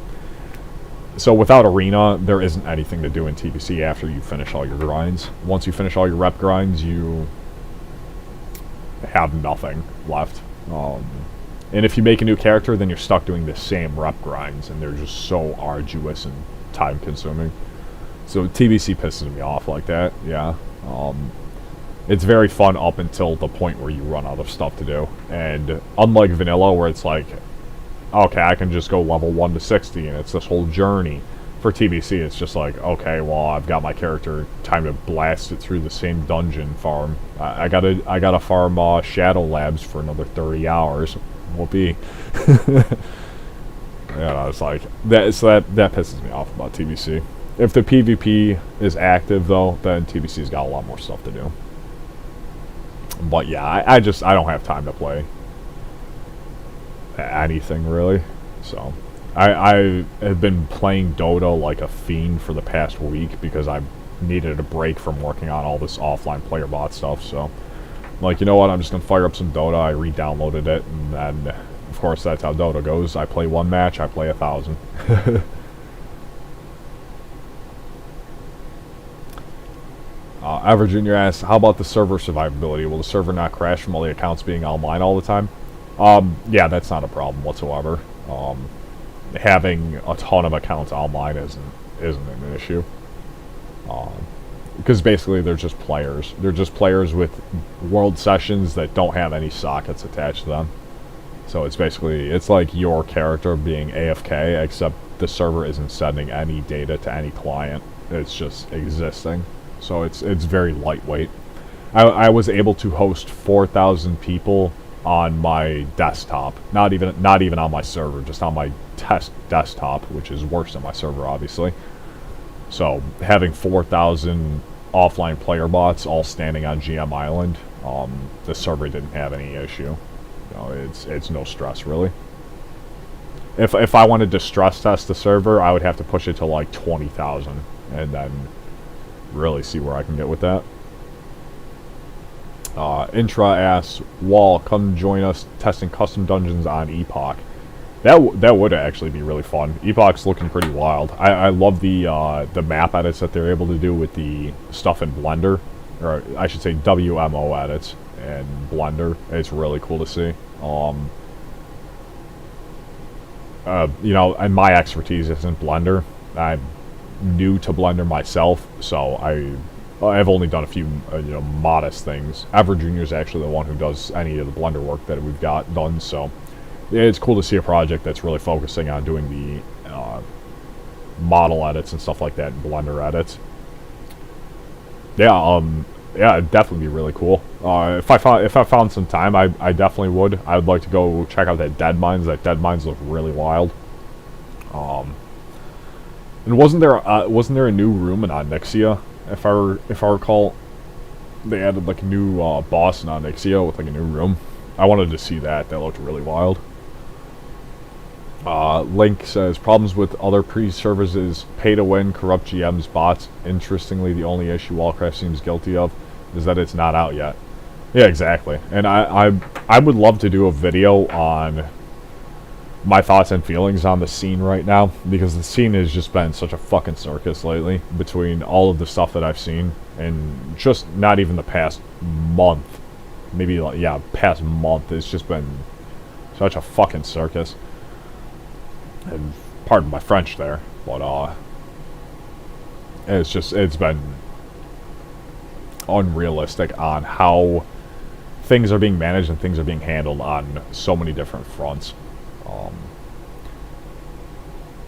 so without arena, there isn't anything to do in TBC after you finish all your grinds. Once you finish all your rep grinds, you have nothing left. And if you make a new character, then you're stuck doing the same rep grinds, and they're just so arduous and time-consuming. So TBC pisses me off like that, yeah. It's very fun up until the point where you run out of stuff to do. And unlike vanilla, where it's like, okay, I can just go level 1 to 60, and it's this whole journey. For TBC, it's just like, okay, well, I've got my character, time to blast it through the same dungeon farm. I gotta farm Shadow Labs for another 30 hours. Whoopee. Yeah, it's like that. So that pisses me off about TBC. If the PvP is active, though, then TBC's got a lot more stuff to do. But yeah, I don't have time to play anything really. So I have been playing Dota like a fiend for the past week because I'm needed a break from working on all this offline player bot stuff, so I'm like, you know what, I'm just gonna fire up some Dota. I re-downloaded it, and then, of course, that's how Dota goes. I play one match, I play 1,000. Average Junior asks, how about the server survivability? Will the server not crash from all the accounts being online all the time? Yeah, that's not a problem whatsoever. Having a ton of accounts online isn't an issue. Because basically they're just players. They're just players with world sessions that don't have any sockets attached to them. So it's basically, it's like your character being AFK, except the server isn't sending any data to any client. It's just existing. So it's very lightweight. I was able to host 4,000 people on my desktop. Not even on my server, just on my test desktop, which is worse than my server, obviously. So having 4,000 offline player bots all standing on GM Island, the server didn't have any issue. You know, it's no stress really. If I wanted to stress test the server, I would have to push it to like 20,000 and then really see where I can get with that. Intra asks, Wall, come join us testing custom dungeons on Epoch. That would actually be really fun. Epoch's looking pretty wild. I love the map edits that they're able to do with the stuff in Blender, or I should say WMO edits in Blender. It's really cool to see. You know, and my expertise isn't Blender. I'm new to Blender myself, so I've only done a few you know, modest things. Average Junior is actually the one who does any of the Blender work that we've got done, so yeah, it's cool to see a project that's really focusing on doing the model edits and stuff like that in Blender edits. Yeah, yeah, it'd definitely be really cool. If I found some time, I definitely would. I would like to go check out that Dead Mines. That Dead Mines look really wild. And wasn't there a new room in Onyxia? If I recall, they added like a new boss in Onyxia with like a new room. I wanted to see that. That looked really wild. Link says, problems with other pre-servers is pay-to-win, corrupt GMs, bots. Interestingly, the only issue Wallcraft seems guilty of is that it's not out yet. Yeah, exactly. And I would love to do a video on my thoughts and feelings on the scene right now, because the scene has just been such a fucking circus lately between all of the stuff that I've seen, and just not even the past month. Maybe, like, yeah, past month. It's just been such a fucking circus. And pardon my French there, but it's been unrealistic on how things are being managed and things are being handled on so many different fronts.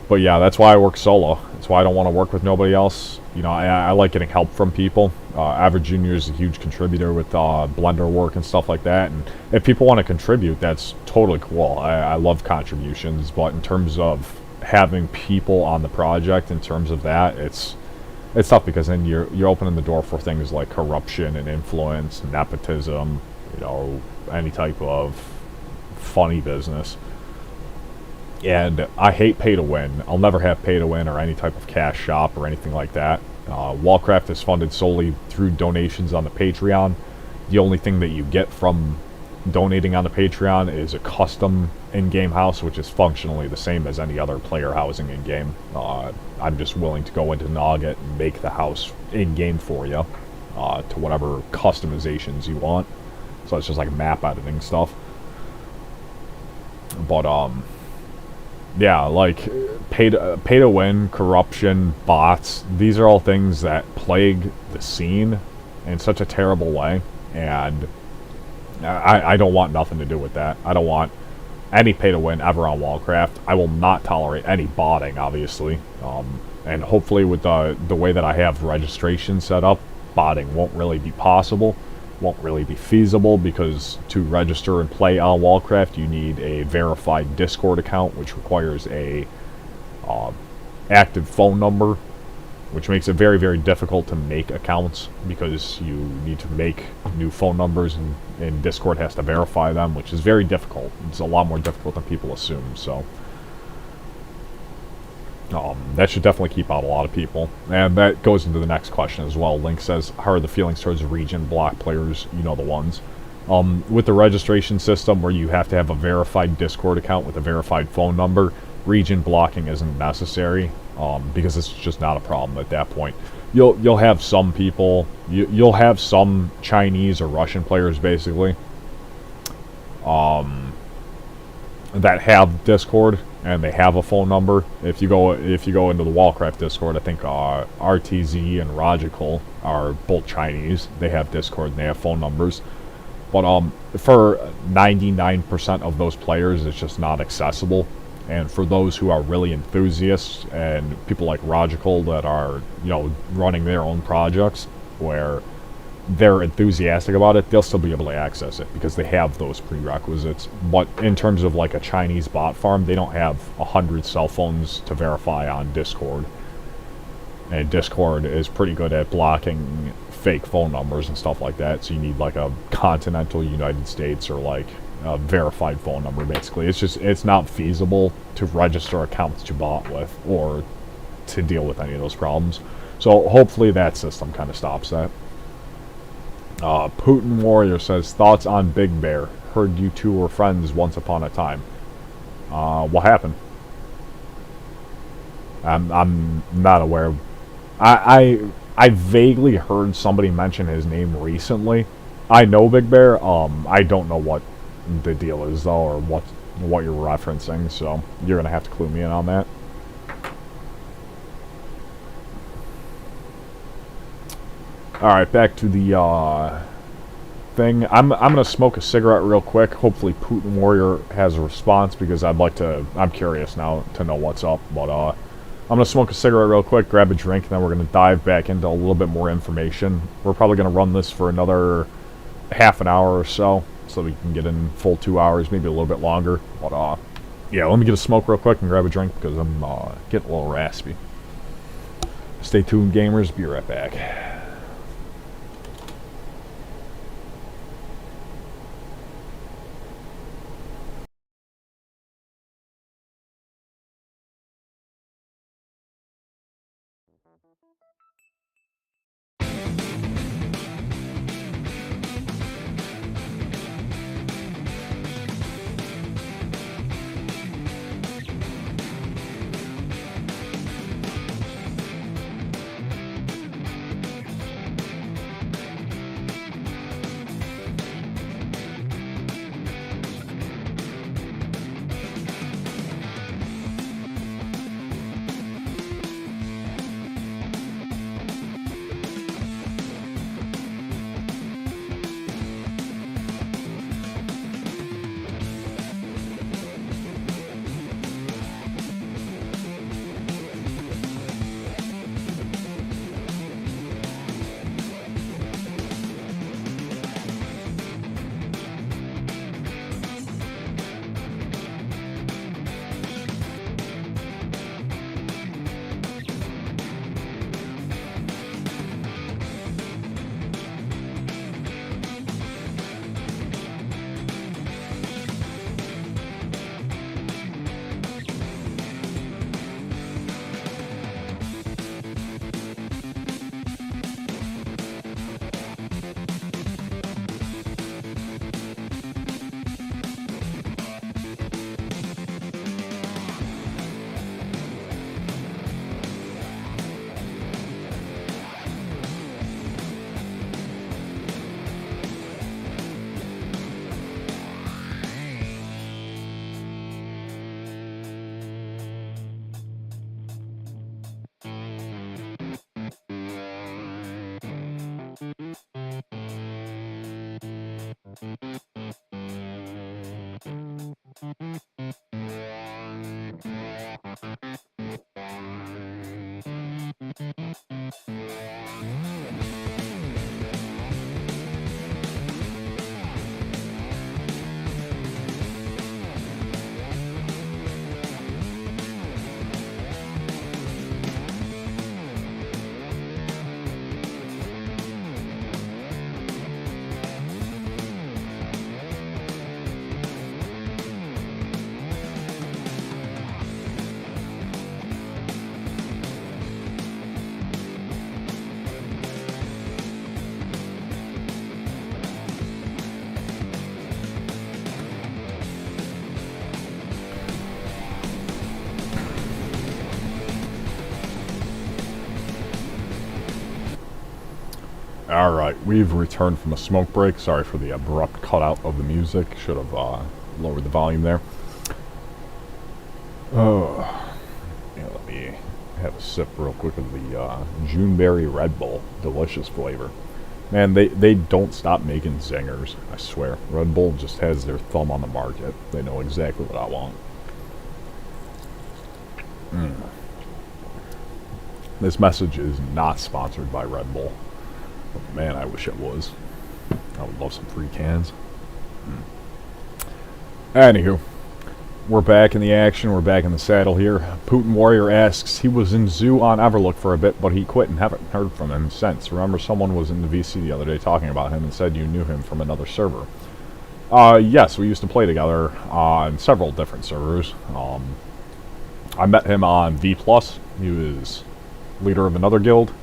But yeah, that's why I work solo. That's why I don't want to work with nobody else. You know, I like getting help from people. Average Junior is a huge contributor with Blender work and stuff like that. And if people want to contribute, that's totally cool. I love contributions. But in terms of having people on the project, in terms of that, it's tough, because then you're opening the door for things like corruption and influence, nepotism, you know, any type of funny business. And I hate pay-to-win. I'll never have pay-to-win or any type of cash shop or anything like that. Wallcraft is funded solely through donations on the Patreon. The only thing that you get from donating on the Patreon is a custom in-game house, which is functionally the same as any other player housing in-game. I'm just willing to go into Nogget and make the house in-game for you to whatever customizations you want. So it's just like map editing stuff. But, yeah, like pay to win, corruption, bots, these are all things that plague the scene in such a terrible way, and I don't want nothing to do with that. I don't want any pay to win ever on Wallcraft. I will not tolerate any botting, obviously. And hopefully with the way that I have registration set up, botting won't really be possible. Won't really be feasible, because to register and play on Wallcraft you need a verified Discord account, which requires a active phone number, which makes it very, very difficult to make accounts, because you need to make new phone numbers, and Discord has to verify them, which is very difficult. It's a lot more difficult than people assume. So That should definitely keep out a lot of people. And that goes into the next question as well. Link says, how are the feelings towards region block players? You know the ones. With the registration system where you have to have a verified Discord account with a verified phone number, region blocking isn't necessary, because it's just not a problem at that point. You'll have some people, you'll have some Chinese or Russian players basically, that have Discord and they have a phone number. If you go into the Wallcraft Discord, I think RTZ and Logical are both Chinese. They have Discord and they have phone numbers. But for 99% of those players, it's just not accessible. And for those who are really enthusiasts and people like Logical that are, running their own projects where they're enthusiastic about it, they'll still be able to access it because they have those prerequisites. But in terms of like a Chinese bot farm, they don't have 100 cell phones to verify on Discord. And Discord is pretty good at blocking fake phone numbers and stuff like that, so you need like a continental United States or like a verified phone number basically. It's not feasible to register accounts to bot with or to deal with any of those problems. So hopefully that system kind of stops that. Putin Warrior says, thoughts on Big Bear? Heard you two were friends once upon a time. What happened? I'm not aware. I vaguely heard somebody mention his name recently. I know Big Bear. I don't know what the deal is though, or what you're referencing. So you're gonna have to clue me in on that. All right, back to the thing. I'm gonna smoke a cigarette real quick. Hopefully, Putin Warrior has a response because I'm curious now to know what's up. But I'm gonna smoke a cigarette real quick, grab a drink, and then we're gonna dive back into a little bit more information. We're probably gonna run this for another half an hour or so we can get in full 2 hours, maybe a little bit longer. But yeah, let me get a smoke real quick and grab a drink because I'm getting a little raspy. Stay tuned, gamers. Be right back. Alright, we've returned from a smoke break. Sorry for the abrupt cutout of the music. Should have lowered the volume there. Oh, yeah, let me have a sip real quick of the Juneberry Red Bull. Delicious flavor. Man, they don't stop making zingers, I swear. Red Bull just has their thumb on the market. They know exactly what I want. This message is not sponsored by Red Bull. But man, I wish it was. I would love some free cans. Anywho, we're back in the action. We're back in the saddle here. Putin Warrior asks, he was in Zoo on Everlook for a bit, but he quit and haven't heard from him since. Remember, someone was in the VC the other day talking about him and said you knew him from another server. Yes, we used to play together on several different servers. I met him on V+. He was leader of another guild,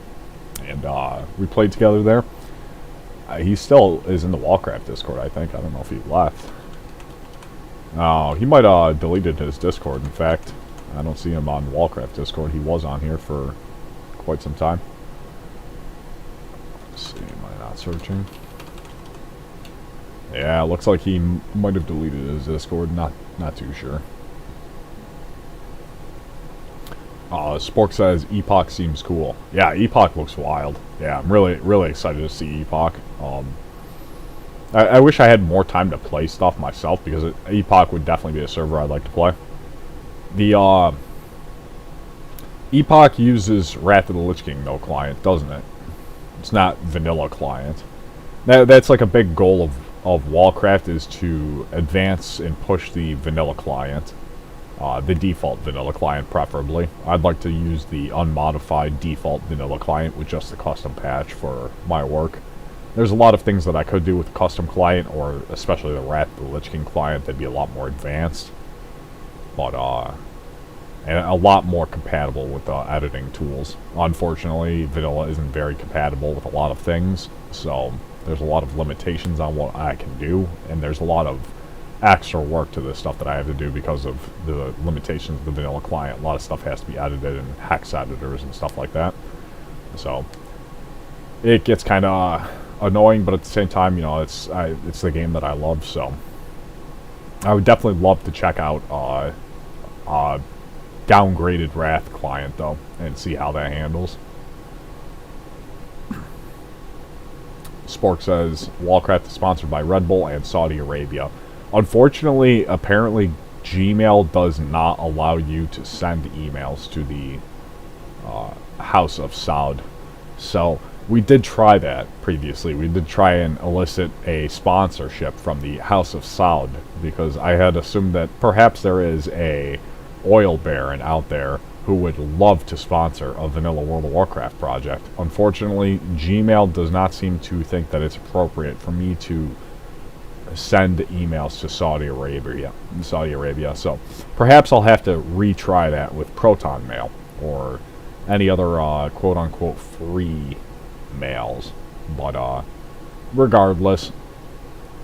and we played together there. He still is in the Warcraft Discord, I think. I don't know if he left. He might have deleted his Discord, in fact. I don't see him on Warcraft Discord. He was on here for quite some time. Let's see, am I not searching? Yeah, looks like he might have deleted his Discord. Not too sure. Spork says Epoch seems cool. Yeah, Epoch looks wild. Yeah, I'm really excited to see Epoch. I wish I had more time to play stuff myself, because Epoch would definitely be a server I'd like to play. The Epoch uses Wrath of the Lich King, though, client, doesn't it? It's not vanilla client. That's like a big goal of Warcraft, is to advance and push the vanilla client. The default vanilla client, preferably. I'd like to use the unmodified default vanilla client with just the custom patch for my work. There's a lot of things that I could do with the custom client, or especially the Wrath of the Lich King client, that'd be a lot more advanced. But, and a lot more compatible with the editing tools. Unfortunately, vanilla isn't very compatible with a lot of things, so there's a lot of limitations on what I can do, and there's a lot of extra work to this stuff that I have to do because of the limitations of the vanilla client. A lot of stuff has to be edited in hex editors and stuff like that. So it gets kind of annoying, but at the same time, you know, it's the game that I love. So I would definitely love to check out downgraded Wrath client though, and see how that handles. Spork says Warcraft is sponsored by Red Bull and Saudi Arabia. Unfortunately, apparently Gmail does not allow you to send emails to the House of Saud. So we did try that previously. We did try and elicit a sponsorship from the House of Saud, because I had assumed that perhaps there is a oil baron out there who would love to sponsor a vanilla World of Warcraft project. Unfortunately, Gmail does not seem to think that it's appropriate for me to send emails to Saudi Arabia. So perhaps I'll have to retry that with Proton Mail or any other quote-unquote free mails. But regardless,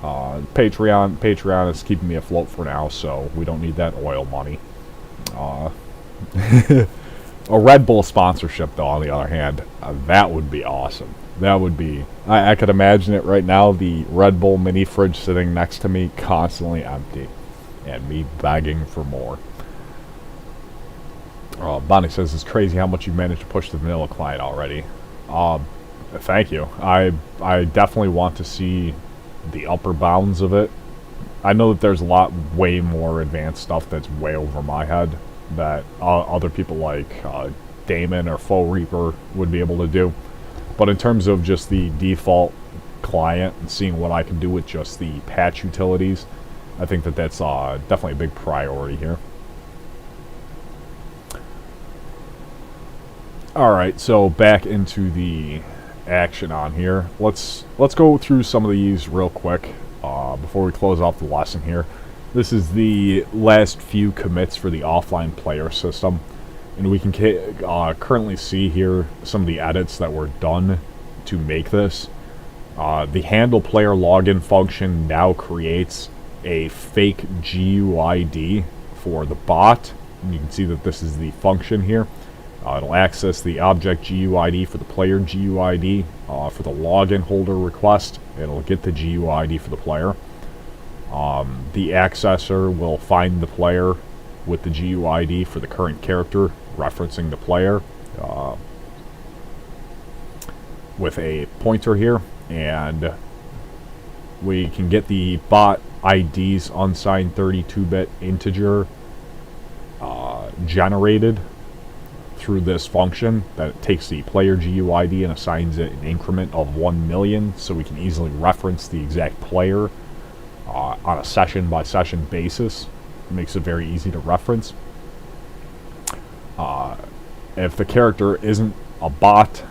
Patreon is keeping me afloat for now, so we don't need that oil money. A Red Bull sponsorship, though, on the other hand, that would be awesome. That would be... I could imagine it right now, the Red Bull mini fridge sitting next to me, constantly empty. And me begging for more. Bonnie says, it's crazy how much you managed to push the vanilla client already. Thank you. I definitely want to see the upper bounds of it. I know that there's way more advanced stuff that's way over my head that other people like Damon or Faux Reaper would be able to do. But in terms of just the default client and seeing what I can do with just the patch utilities, I think that that's definitely a big priority here. Alright, so back into the action on here. Let's go through some of these real quick before we close off the lesson here. This is the last few commits for the offline player system, and we can currently see here some of the edits that were done to make this. The handle player login function now creates a fake GUID for the bot, and you can see that this is the function here. It'll access the object GUID for the player GUID for the login holder request. It'll get the GUID for the player. The accessor will find the player with the GUID for the current character, referencing the player with a pointer here, and we can get the bot ID's unsigned 32-bit integer generated through this function that takes the player GUID and assigns it an increment of 1 million, so we can easily reference the exact player on a session-by-session basis. It makes it very easy to reference. If the character isn't a bot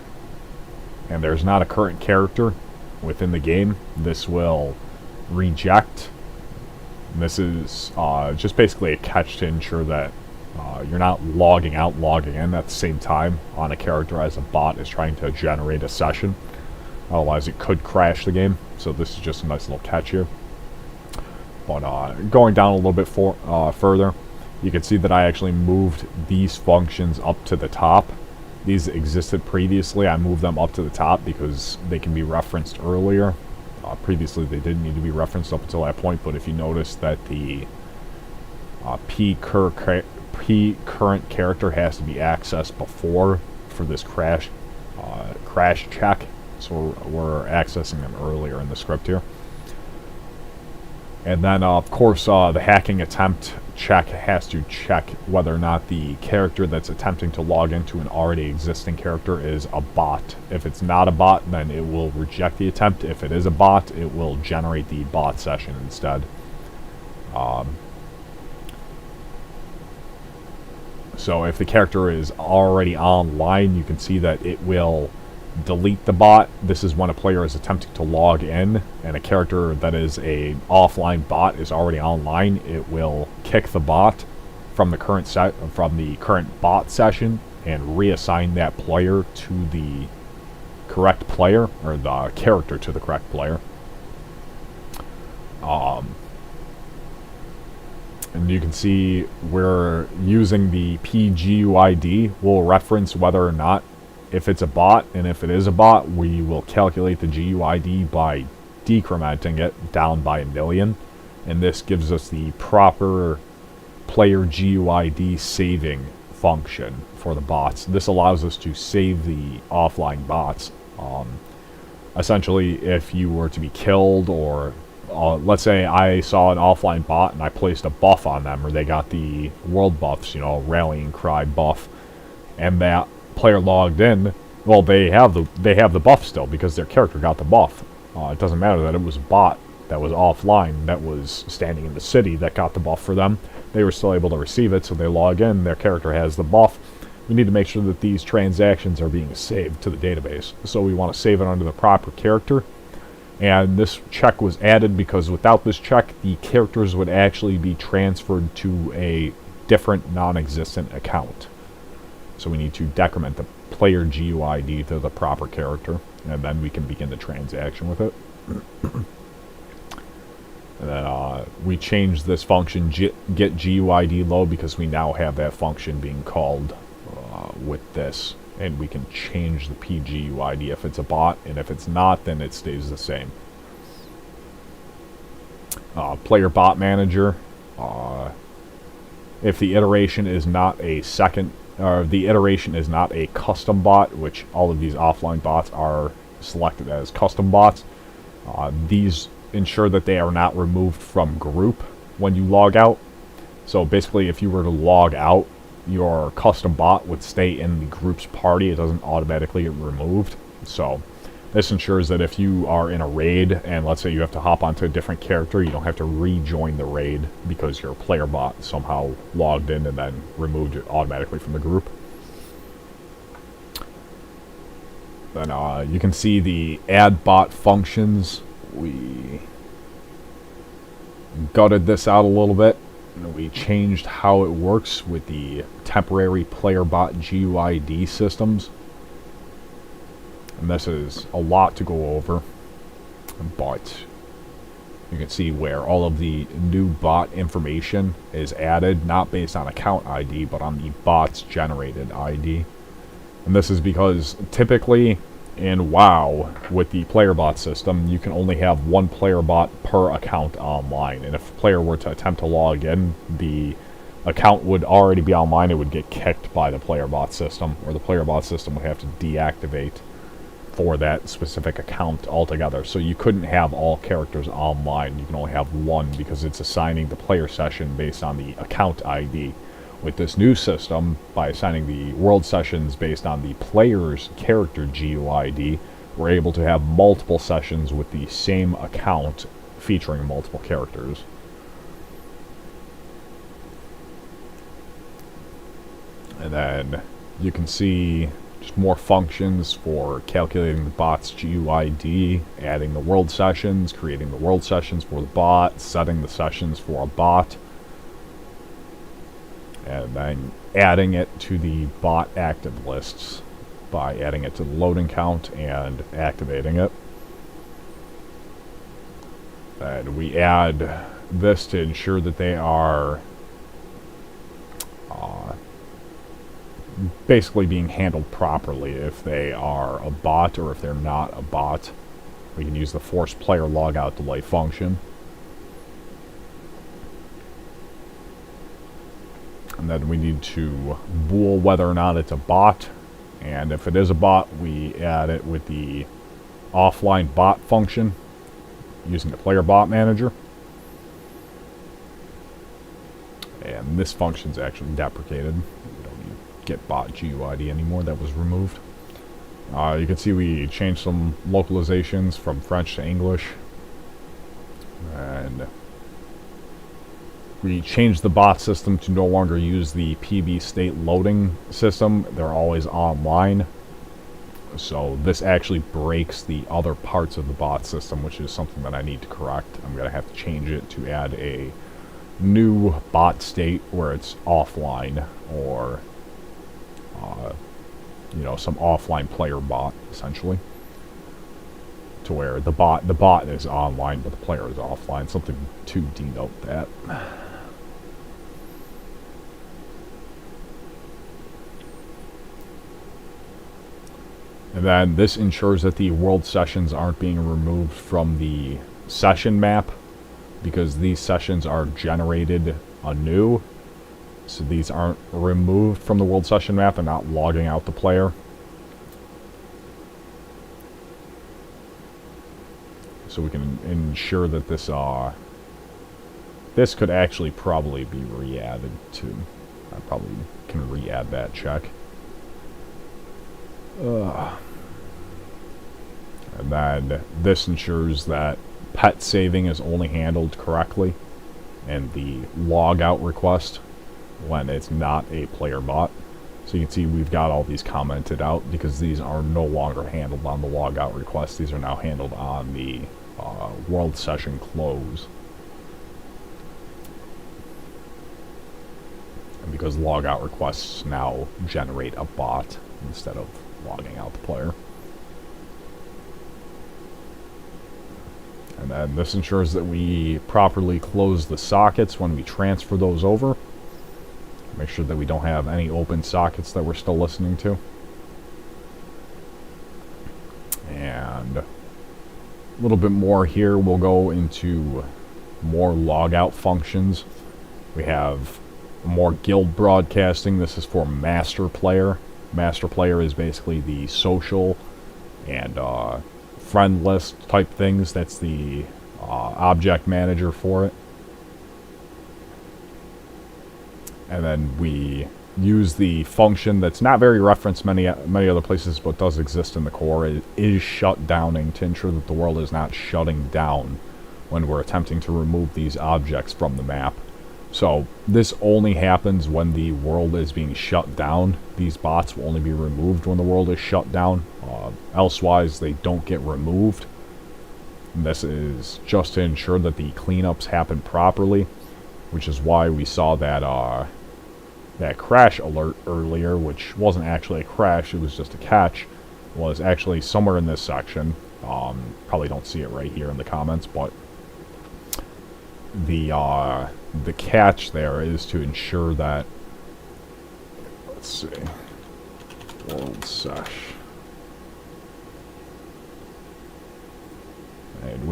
and there's not a current character within the game, this will reject. And this is just basically a catch to ensure that you're not logging out, logging in at the same time on a character as a bot is trying to generate a session. Otherwise it could crash the game, so this is just a nice little catch here. But going down a little bit further, you can see that I actually moved these functions up to the top. These existed previously. I moved them up to the top because they can be referenced earlier. Previously they didn't need to be referenced up until that point, but if you notice that the P current character has to be accessed before for this crash check, so we're accessing them earlier in the script here. And then of course the hacking attempt check has to check whether or not the character that's attempting to log into an already existing character is a bot. If it's not a bot, then it will reject the attempt. If it is a bot, it will generate the bot session instead. So if the character is already online, you can see that it will delete the bot. This is when a player is attempting to log in and a character that is a offline bot is already online. It will kick the bot from the current bot session and reassign that player to the correct player, or the character to the correct player. And you can see we're using the PGUID. We'll reference whether or not if it's a bot, and if it is a bot, we will calculate the GUID by decrementing it down by 1 million. And this gives us the proper player GUID saving function for the bots. This allows us to save the offline bots. Essentially, if you were to be killed, or let's say I saw an offline bot and I placed a buff on them, or they got the world buffs, rallying cry buff, and that player logged in, well, they have the buff still because their character got the buff. It doesn't matter that it was a bot that was offline, that was standing in the city, that got the buff for them. They were still able to receive it, so they log in, their character has the buff. We need to make sure that these transactions are being saved to the database. So we want to save it under the proper character. And this check was added because without this check, the characters would actually be transferred to a different non-existent account. So we need to decrement the player GUID to the proper character, and then we can begin the transaction with it. And then we change this function get GUID low because we now have that function being called with this, and we can change the PGUID if it's a bot, and if it's not, then it stays the same. Player bot manager. If the iteration is not a custom bot, which all of these offline bots are selected as custom bots, these ensure that they are not removed from group when you log out. So basically, if you were to log out, your custom bot would stay in the group's party. It doesn't automatically get removed. So this ensures that if you are in a raid, and let's say you have to hop onto a different character, you don't have to rejoin the raid because your player bot somehow logged in and then removed it automatically from the group. Then you can see the add bot functions. We gutted this out a little bit. We changed how it works with the temporary player bot GUID systems. And this is a lot to go over, but you can see where all of the new bot information is added, not based on account ID, but on the bot's generated ID. And this is because typically in WoW, with the player bot system, you can only have one player bot per account online. And if a player were to attempt to log in, the account would already be online. It would get kicked by the player bot system, or the player bot system would have to deactivate for that specific account altogether. So you couldn't have all characters online. You can only have one because it's assigning the player session based on the account ID. With this new system, by assigning the world sessions based on the player's character GUID, we're able to have multiple sessions with the same account featuring multiple characters. And then you can see just more functions for calculating the bot's GUID, adding the world sessions, creating the world sessions for the bot, setting the sessions for a bot, and then adding it to the bot active lists by adding it to the loading count and activating it. And we add this to ensure that they are basically being handled properly. If they are a bot or if they're not a bot, we can use the force player logout delay function. And then we need to bool whether or not it's a bot. And if it is a bot, we add it with the offline bot function using the player bot manager. And this function is actually deprecated. We don't need get bot GUID anymore. That was removed. You can see we changed some localizations from French to English. And we changed the bot system to no longer use the PB state loading system. They're always online. So this actually breaks the other parts of the bot system, which is something that I need to correct. I'm going to have to change it to add a new bot state where it's offline, or you know, some offline player bot, essentially, to where the bot is online but the player is offline, something to denote that. And then this ensures that the world sessions aren't being removed from the session map, because these sessions are generated anew. So these aren't removed from the world session map and not logging out the player. So we can ensure that this could actually probably be re-added too. I probably can re-add that check. And then this ensures that pet saving is only handled correctly, and the logout request when it's not a player bot. So you can see we've got all these commented out because these are no longer handled on the logout request. These are now handled on the world session close. And because logout requests now generate a bot instead of logging out the player. And then this ensures that we properly close the sockets when we transfer those over. Make sure that we don't have any open sockets that we're still listening to. And a little bit more here, we'll go into more logout functions. We have more guild broadcasting. This is for master player. Master player is basically the social and friend list type things. That's the object manager for it. And then we use the function that's not very referenced many other places, but does exist in the core. It is shutdowning to ensure that the world is not shutting down when we're attempting to remove these objects from the map. So this only happens when the world is being shut down. These bots will only be removed when the world is shut down. Elsewise, they don't get removed. And this is just to ensure that the cleanups happen properly, which is why we saw that that crash alert earlier, which wasn't actually a crash, it was just a catch, was actually somewhere in this section. Probably don't see it right here in the comments, but the catch there is to ensure that, let's see, world sesh.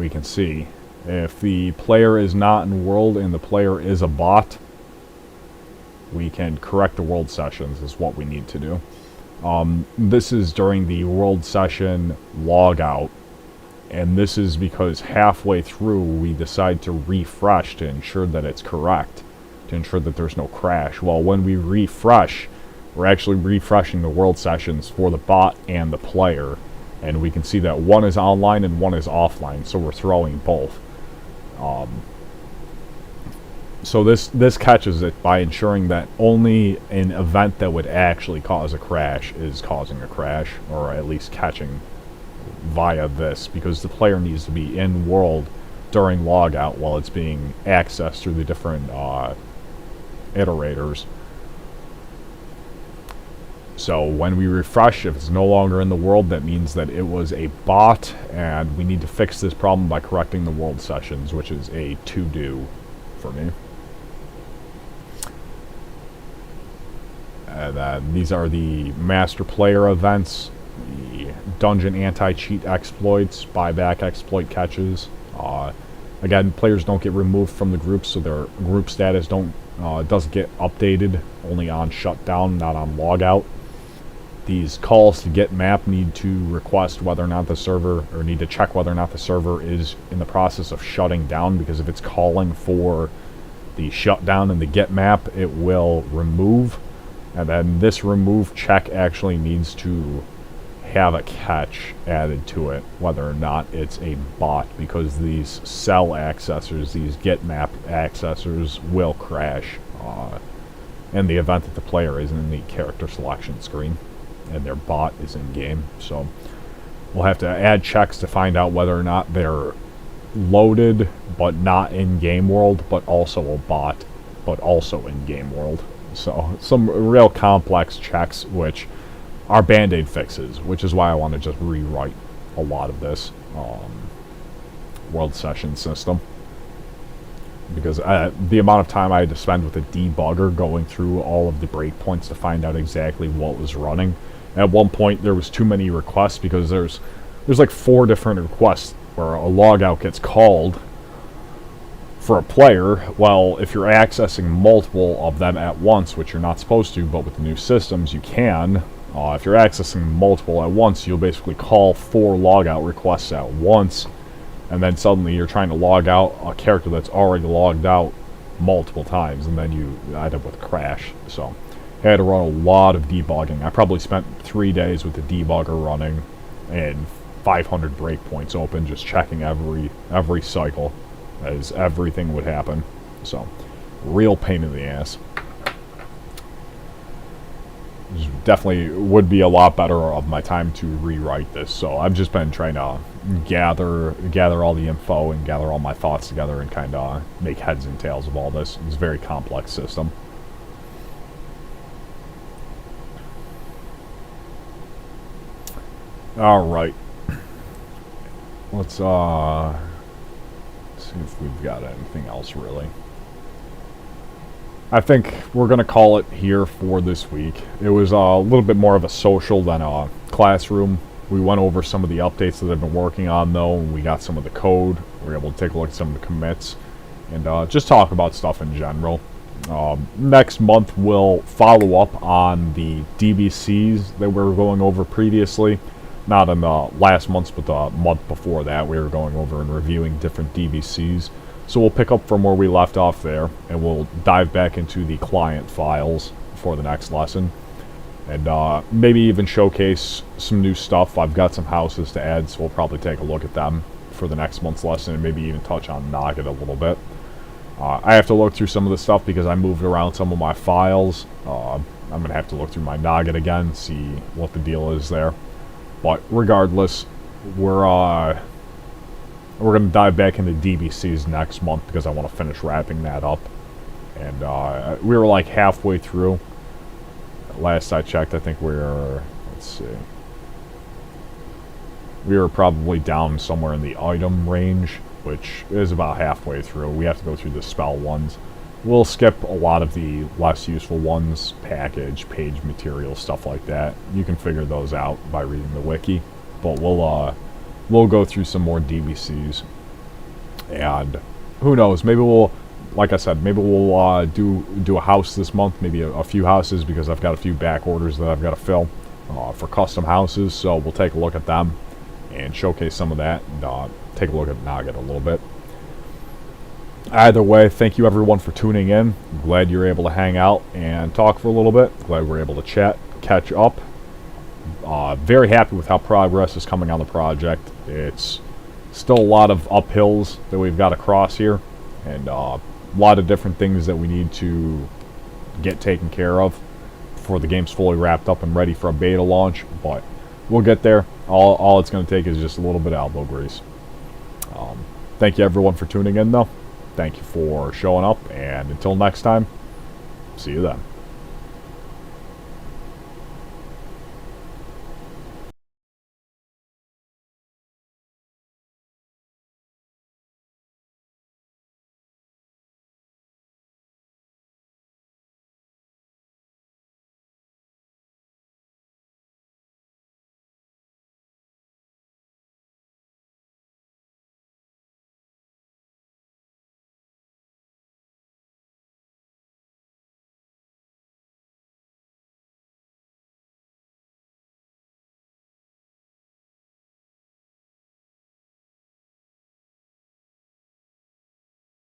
we can see. If the player is not in world and the player is a bot, we can correct the world sessions is what we need to do. This is during the world session logout, and this is because halfway through we decide to refresh to ensure that it's correct, to ensure that there's no crash. Well, when we refresh, we're actually refreshing the world sessions for the bot and the player, and we can see that one is online and one is offline, so we're throwing both. So this catches it by ensuring that only an event that would actually cause a crash is causing a crash, or at least catching via this, because the player needs to be in world during logout while it's being accessed through the different iterators. So when we refresh, if it's no longer in the world, that means that it was a bot, and we need to fix this problem by correcting the world sessions, which is a to-do for me. And then these are the master player events, the dungeon anti-cheat exploits, buyback exploit catches. Again, players don't get removed from the group, so their group status doesn't get updated, only on shutdown, not on logout. These calls to get map need to request whether or not the server, or need to check whether or not the server is in the process of shutting down, because if it's calling for the shutdown and the get map, it will remove. And then this remove check actually needs to have a catch added to it, whether or not it's a bot, because these cell accessors, these get map accessors, will crash in the event that the player isn't in the character selection screen and their bot is in game. So we'll have to add checks to find out whether or not they're loaded but not in game world, but also a bot but also in game world. So some real complex checks, which are band-aid fixes, which is why I want to just rewrite a lot of this world session system, because the amount of time I had to spend with a debugger going through all of the breakpoints to find out exactly what was running. At one point there was too many requests, because there's like 4 different requests where a logout gets called for a player. Well, if you're accessing multiple of them at once, which you're not supposed to, but with the new systems you can, if you're accessing multiple at once, you'll basically call 4 logout requests at once, and then suddenly you're trying to log out a character that's already logged out multiple times, and then you end up with a crash. So I had to run a lot of debugging. I probably spent 3 days with the debugger running and 500 breakpoints open, just checking every cycle as everything would happen. So real pain in the ass. Definitely would be a lot better of my time to rewrite this. So I've just been trying to gather all the info and gather all my thoughts together and kind of make heads and tails of all this. It's a very complex system. All right. Let's see if we've got anything else really. I think we're going to call it here for this week. It was a little bit more of a social than a classroom. We went over some of the updates that I've been working on, though, and we got some of the code. We were able to take a look at some of the commits and just talk about stuff in general. Next month, we'll follow up on the DBCs that we were going over previously. Not in the last month, but the month before that, we were going over and reviewing different DBCs. So we'll pick up from where we left off there, and we'll dive back into the client files for the next lesson. And maybe even showcase some new stuff. I've got some houses to add, so we'll probably take a look at them for the next month's lesson, and maybe even touch on Nugget a little bit. I have to look through some of the stuff because I moved around some of my files. I'm going to have to look through my Nugget again, see what the deal is there. But regardless, we're going to dive back into DBCs next month because I want to finish wrapping that up. And we were like halfway through. Last I checked, I think let's see. We were probably down somewhere in the item range, which is about halfway through. We have to go through the spell ones. We'll skip a lot of the less useful ones, package, page material, stuff like that. You can figure those out by reading the wiki. But we'll go through some more DBCs And who knows, maybe we'll, like I said, maybe we'll do a house this month, maybe a few houses, because I've got a few back orders that I've got to fill for custom houses. So we'll take a look at them and showcase some of that, and take a look at Nugget a little bit. Either way, thank you everyone for tuning in. I'm glad you're able to hang out and talk for a little bit. Glad we're able to chat, catch up. Very happy with how progress is coming on the project. It's still a lot of uphills that we've got to cross here, and a lot of different things that we need to get taken care of before the game's fully wrapped up and ready for a beta launch. But we'll get there. All it's going to take is just a little bit of elbow grease. Thank you everyone for tuning in, though. Thank you for showing up, and until next time, see you then.